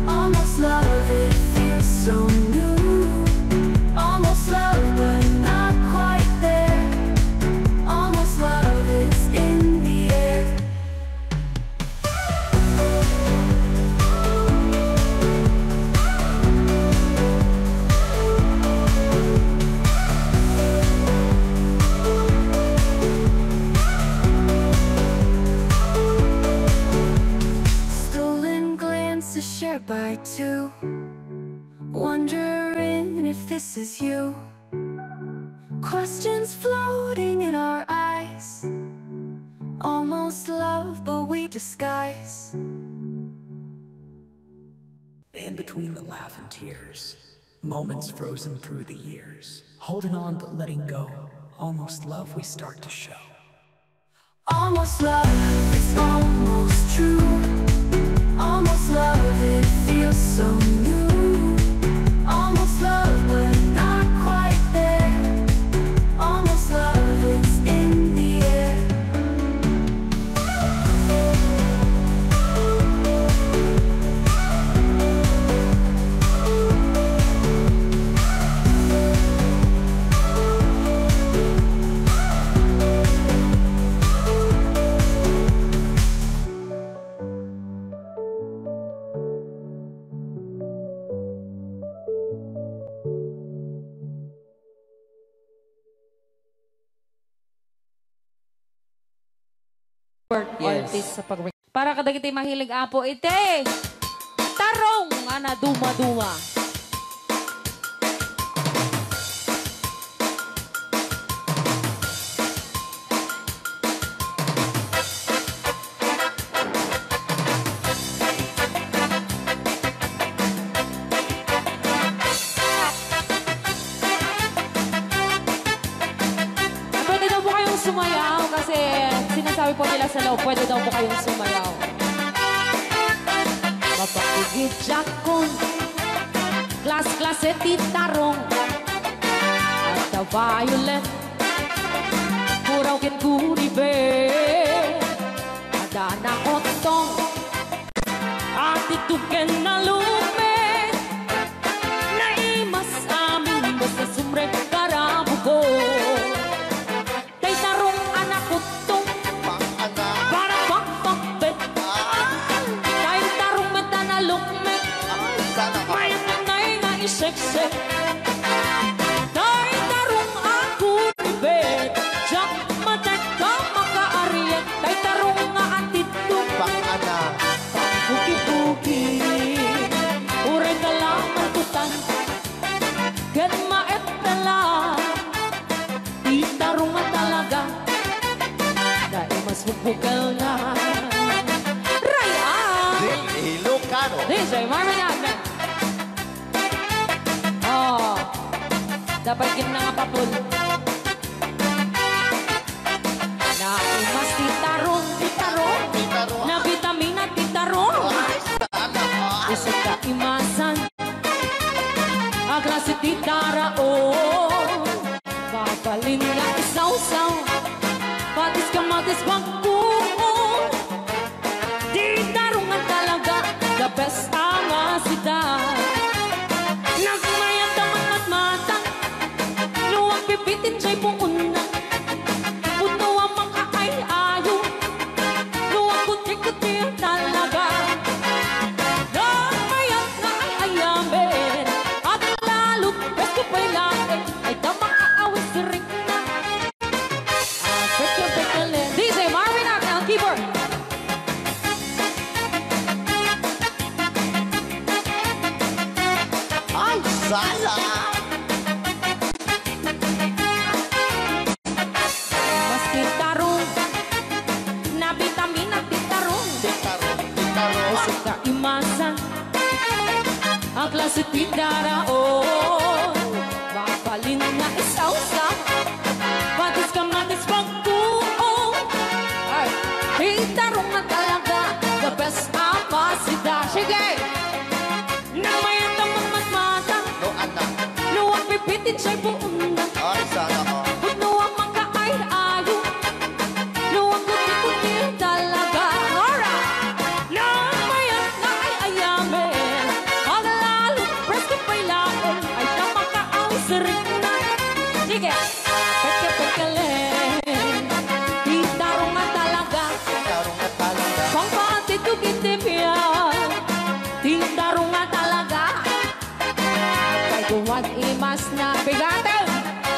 Almost love, it feels so new. Almost love, but not quite there. Almost love, it's in the air. Stolen glances shared by two, wondering if this is you. Questions floating in our eyes. Almost love, but we disguise. In between the laugh and tears, moments frozen through the years, holding on but letting go, almost love we start to show. Almost love, it's almost true. Almost love, it feels so new. Almost love, but not quite there. Almost love, it's in the air. Yes. Artist sa pag para kadagiti mahilig apo ite. Tarong ana duma-duma. Pwede daw po kayong sumayaw kasi sinasabi po nila sa loob, pwede daw po kayong sumayaw. Mapakigit jakon, Klas-klase titarong at the violet puraw ket kuribe ada na otong at ituken na lume na imas amin basta sumrek karabuko bukal na. Raya! Ilocano. DJ Marvin Agna. Oh, dapat kita nga papul. Na imas titarong, titarong. Titarong. Na vitamina titarong. Isip ka imasan. Klase titara o papaling nga isaw-saw. Patis kamatis pagbuo. Titarong nga talaga, the best ang asida. Nagmayat ang matmatang, luwag pipitin siya'y buuna. Puto ang makaay-ayo, luwag kuti-kuti talaga. Nagmayat na ay ayamin, at lalo best ko pa'y lain, ay tamang aawin si Rick na. Pekyo-pekyo-len. DJ Marvin Agna, keyboard. Ay, sala. Mas titarong, na vitamina titarong. Titarong. Titarong. Suka imasan, ang klase titara o mapalin na isaw-saw. Patis kamatis pagbuo. Ay, titarong na talaga, the best apasida. Sige! Nang may tamang matmatang, No, anak. luwag pipitin siya'y buuna. Ay, sana ko. Puno ang makaay-ayo, luwag kuti-kuti talaga. Alright! Nang mayat na ay ayamin, ang lalo presko pa'y laon, ay tamang kaawin sa rin na. Sige! Peke-pekelen, titarong nga talaga, Titarong na talaga. pangpatitugitipyan, titarong nga talaga. Kay duwag imas na bigatin,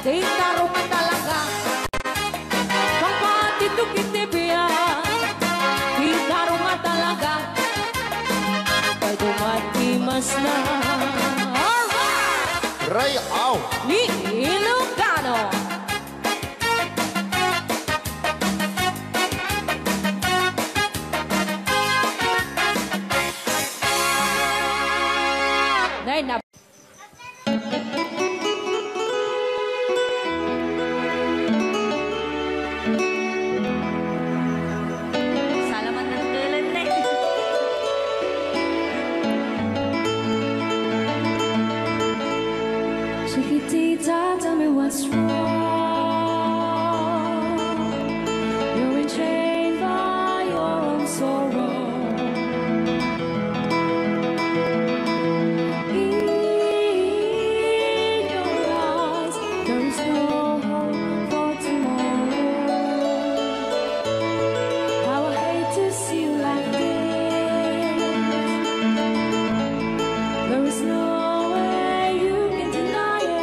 titarong nga talaga. Pangpatitugitipyan, titarong nga talaga. Kay duwag imas na. Alright! Ray Au. Ni Ilocano. Nay na. Salamat ng tulan na. Chiquitita, tell me what's wrong. You're enchained by your own sorrow. In your eyes, there is no hope for tomorrow. How I hate to see you like this. There is no way you can deny it.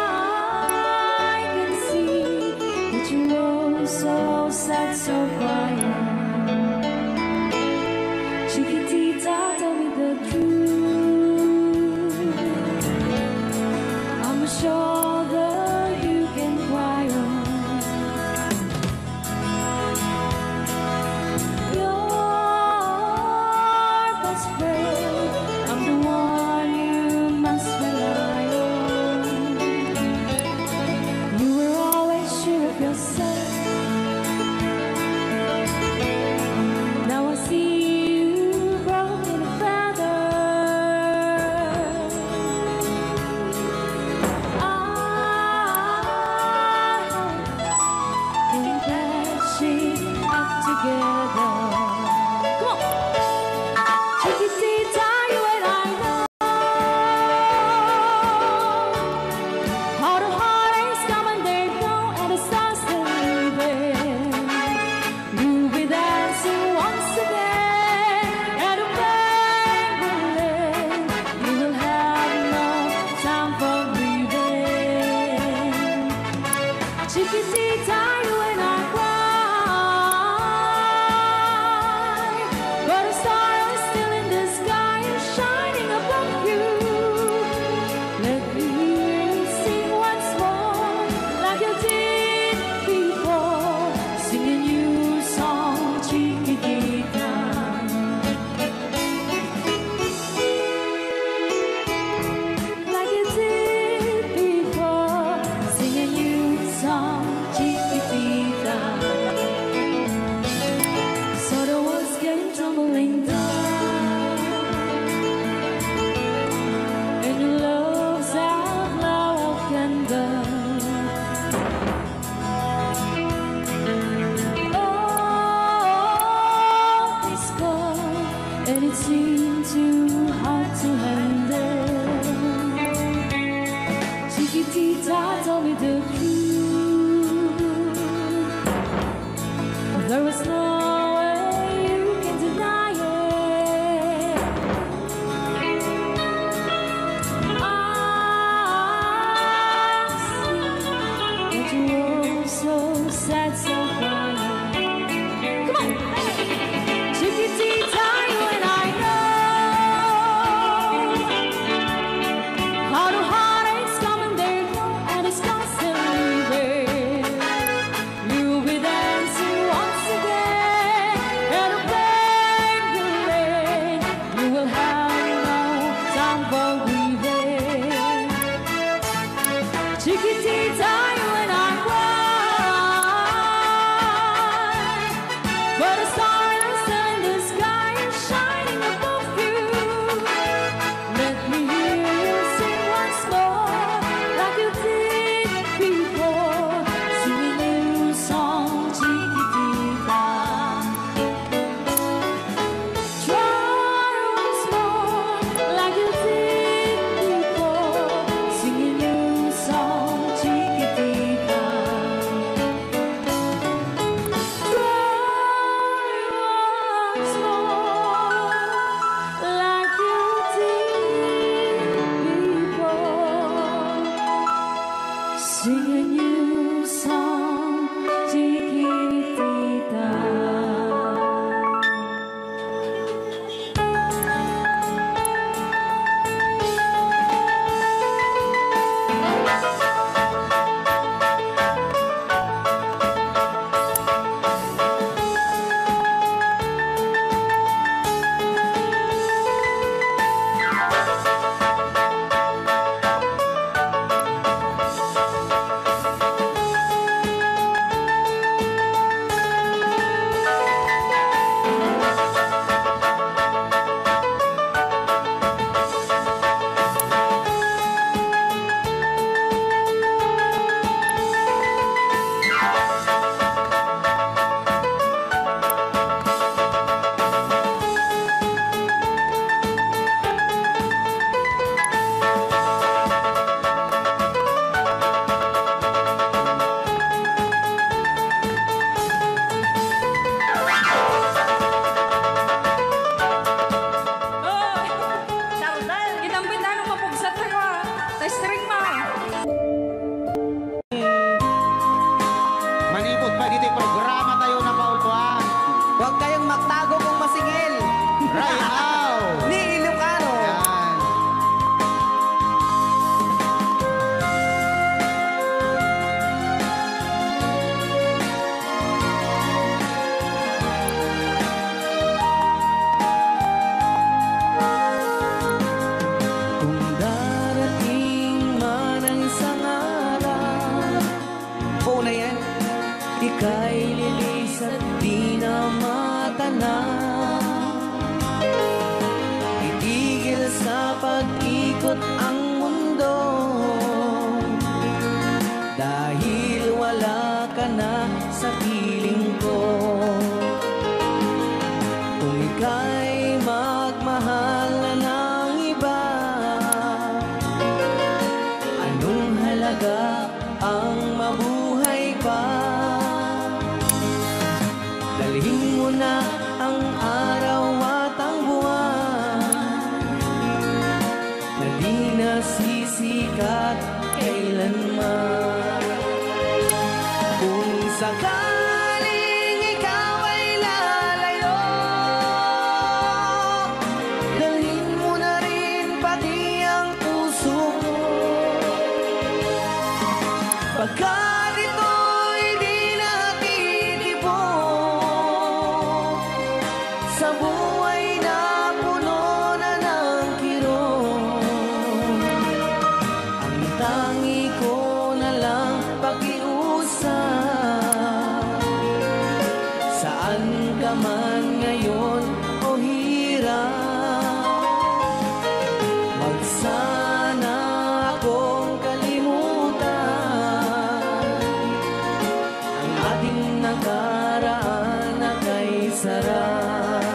I can see that you know so sad, so quiet. Chiquitita, tell me the truth. Sing a new song, chiquitita. Manipod pa dito yung programa tayo na pauluan. Huwag kayong magtago kung masingil. Right now! Ni Ilocano. Yan. Kung darating man ang isang araw, buo na yan, ika'y lilis at di na matanaw. Itigil sa pag-ikot ang mundo, dahil wala ka na sa piling ko. Kung ika'y magmahal na ng iba, anong halaga ang mabuhay pa? Dalhin mo na ang araw at ang buwan, na di nasisikat kailanman. Kung sakaling ikaw ay lalayo, dalhin mo na rin pati ang puso ko. Pagkat ito'y di natitipon sa buhay na puno na ng kirot, ang tangi ko na lang pakiusap. Saan ka man ngayon o hirap, wag sana akong kalimutan ang ating nakaraan na kay sarap.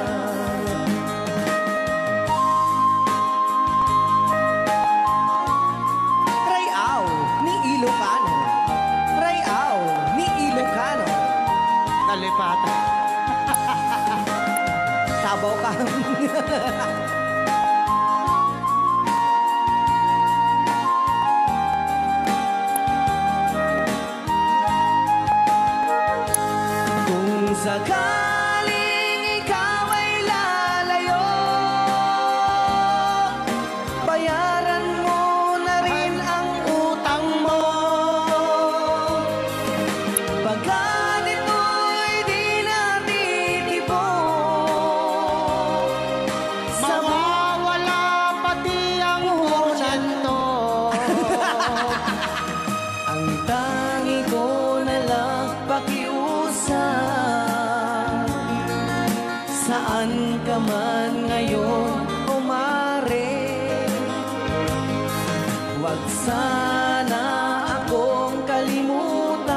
Rayaw ni Ilocano. Rayaw ni Ilocano. Talipata. Sabaw ka. Kung sakaling ikaw ay lalayo, bayaran mo na rin ang utang mo. Pagkat ito'y di natitipon sa Mawawala pati ang porsyento. ang tangi ko na lang pakiusap. Saan ka man ngayon o mare, wag sana akong kalimutan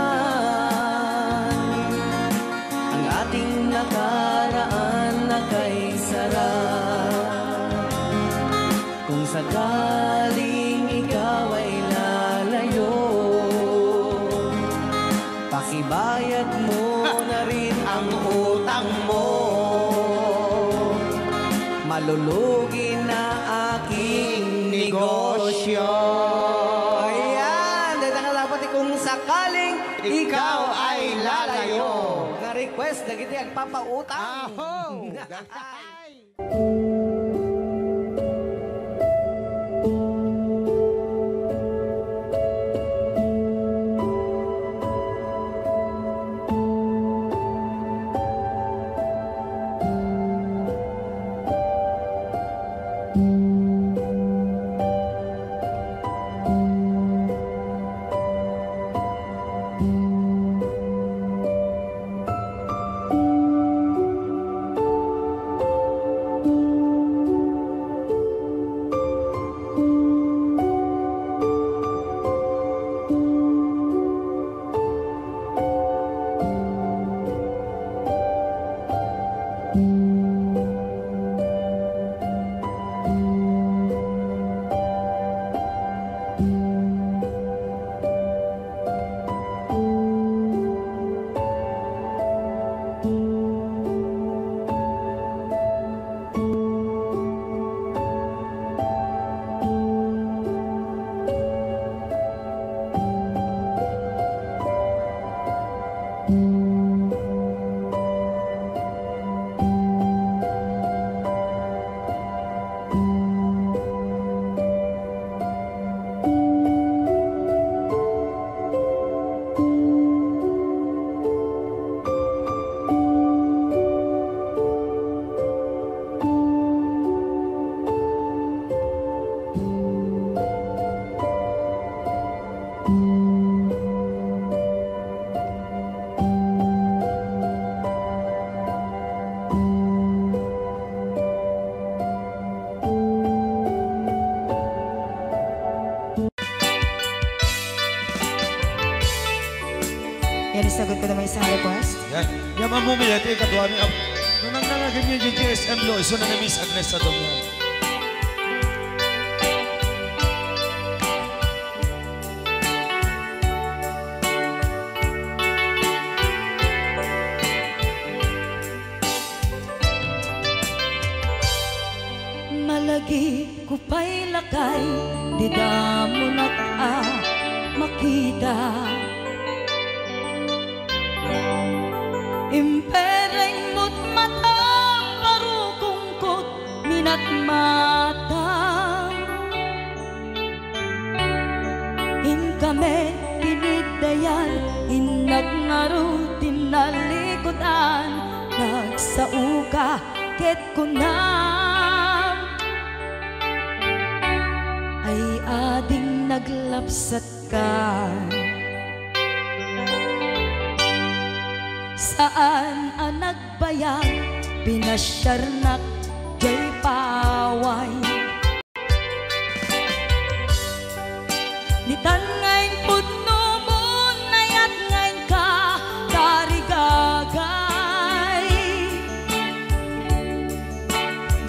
ang ating nakaraan na kay sarap. Kung sakaling ikaw ay lalayo, pakibayad mo na rin ang utang mo. Malulugi na aking negosyo. Ayan, dahil nga dapat ikong ikaw ay lalayo. Nga request na giti ang papautang. Yan, isagot ko naman isang request. Yan. Yan ang mumiyat eh, katuwa niya. Nung nanganagin niya yung GSM lo, iso na Miss Agnes sa doon. Malagi ko pa'y lakay, di damo makita. Impereng mo't mata, parukungkot, minat mata. In kami tinigdayan, inagnaro tinalikodan, nagsauka ket kunam. Ay ading naglapsat ka. Saan ang nagbayag, pinasyarnak, jay paway. Nitan ngayon pudno mo, nayat ngayon ka, tarigagay.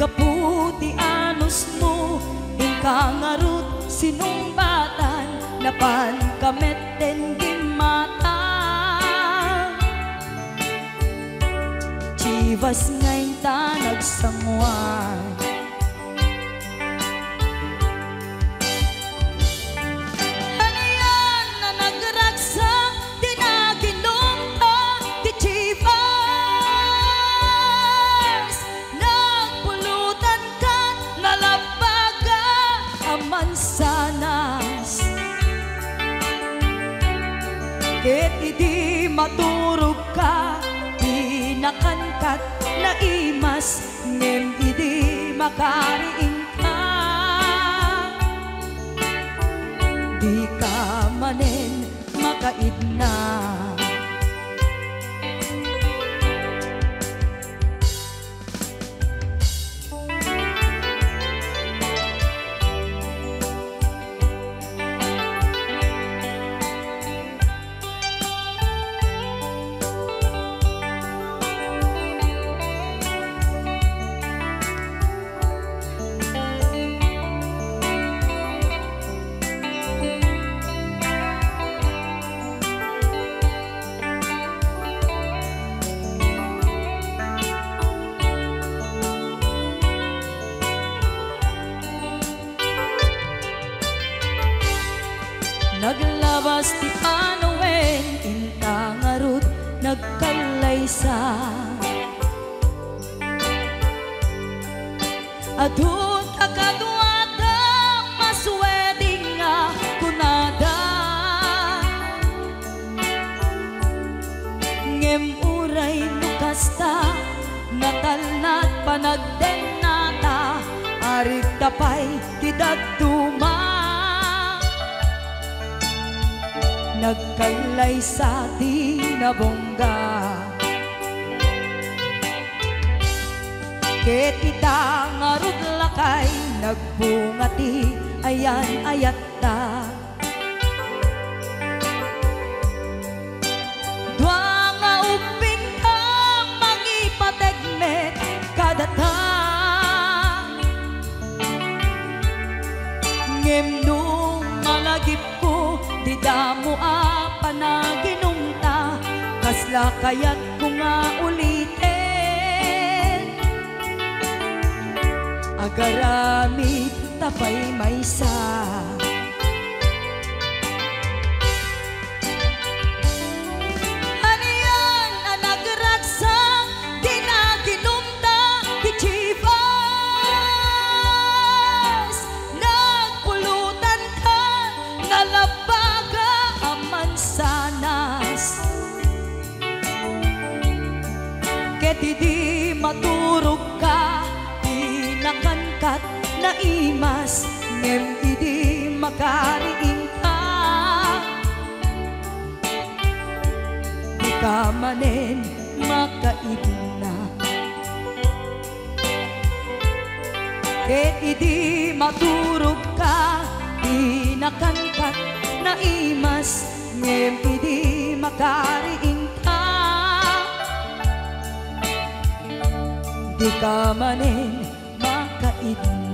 Gaputi anos mo, ingkangarut, sinumbatan, napan kamet den gimata. Chivas ngayon ta nagsangwan. Ano yan na nagragsak, tinaginom ta, ti Chivas. Nagpulutan ka, nalabaga, amansanas. Ket idi maturog ka, nakankat na imas, ngem idi makariing ka. Di ka manen makaidna. Naglabas ti Panowen, nagkalaysa. Adun kakadwada masweding nga kunada, ngem uray nukasta natalnat panagdenata, arit tapay tidagtuma. Nagkalaysa di nabongga, ket ita ngarud lakay nagbungati ayan ayatta. Dua nga uping ka mangipategmet kadata, ngem nung malagip ko di damo a panaginumta, kasla kayat ko nga ulitin. Agaramit tapay maysa, haniyan ang nagragsak di naginumta di Chivas. Nagpulutan ka nalabaga ang mansanas, ket di maturog ka nakankat na imas, ngem idi makariing ka. Di ka manen makaibna, ket idi maturog ka, di nakankat na imas, ngem idi makariing ka. Di ka manen makaidna.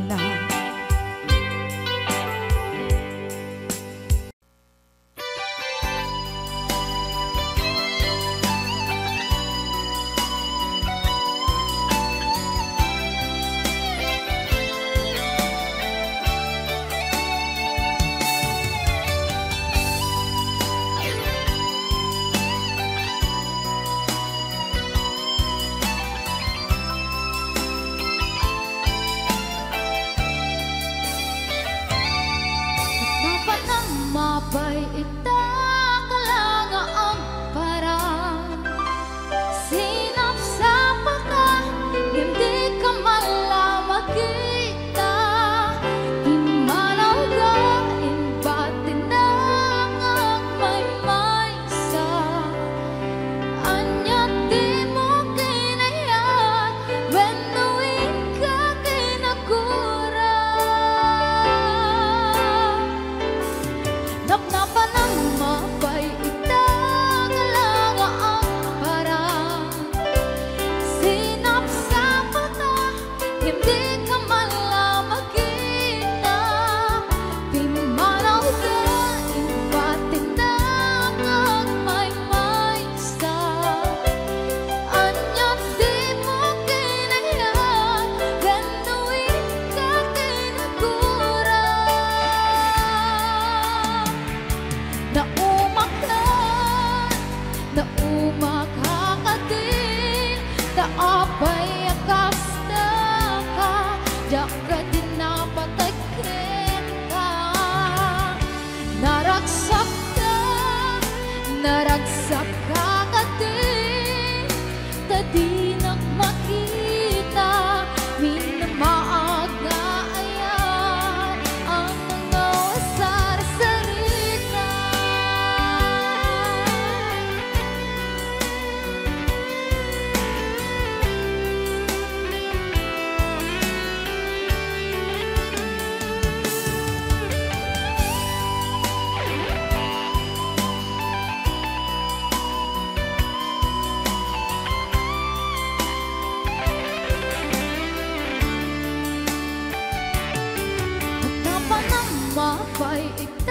Mapay ita kalanga ang parang sinap sa pata, hindi ka malamag kita. Imanaw ka, imbatin na ang may sa anya di mo kinayat, benuin ka kinakura. Napnapan ang mapay ita kalanga ang parang sinap sa mata, hindi ka malamag kita. Pimanaw ka, imbatin na ang may sa anya di mo kinayat, ganuin ka kinagura. Naumakakatin, taapay akasta ka, diaka din napatagkin ka. Naragsak kakatin, tadi nagmakita, minamaaga ayan ang mga wasar-sarita. Mapay ita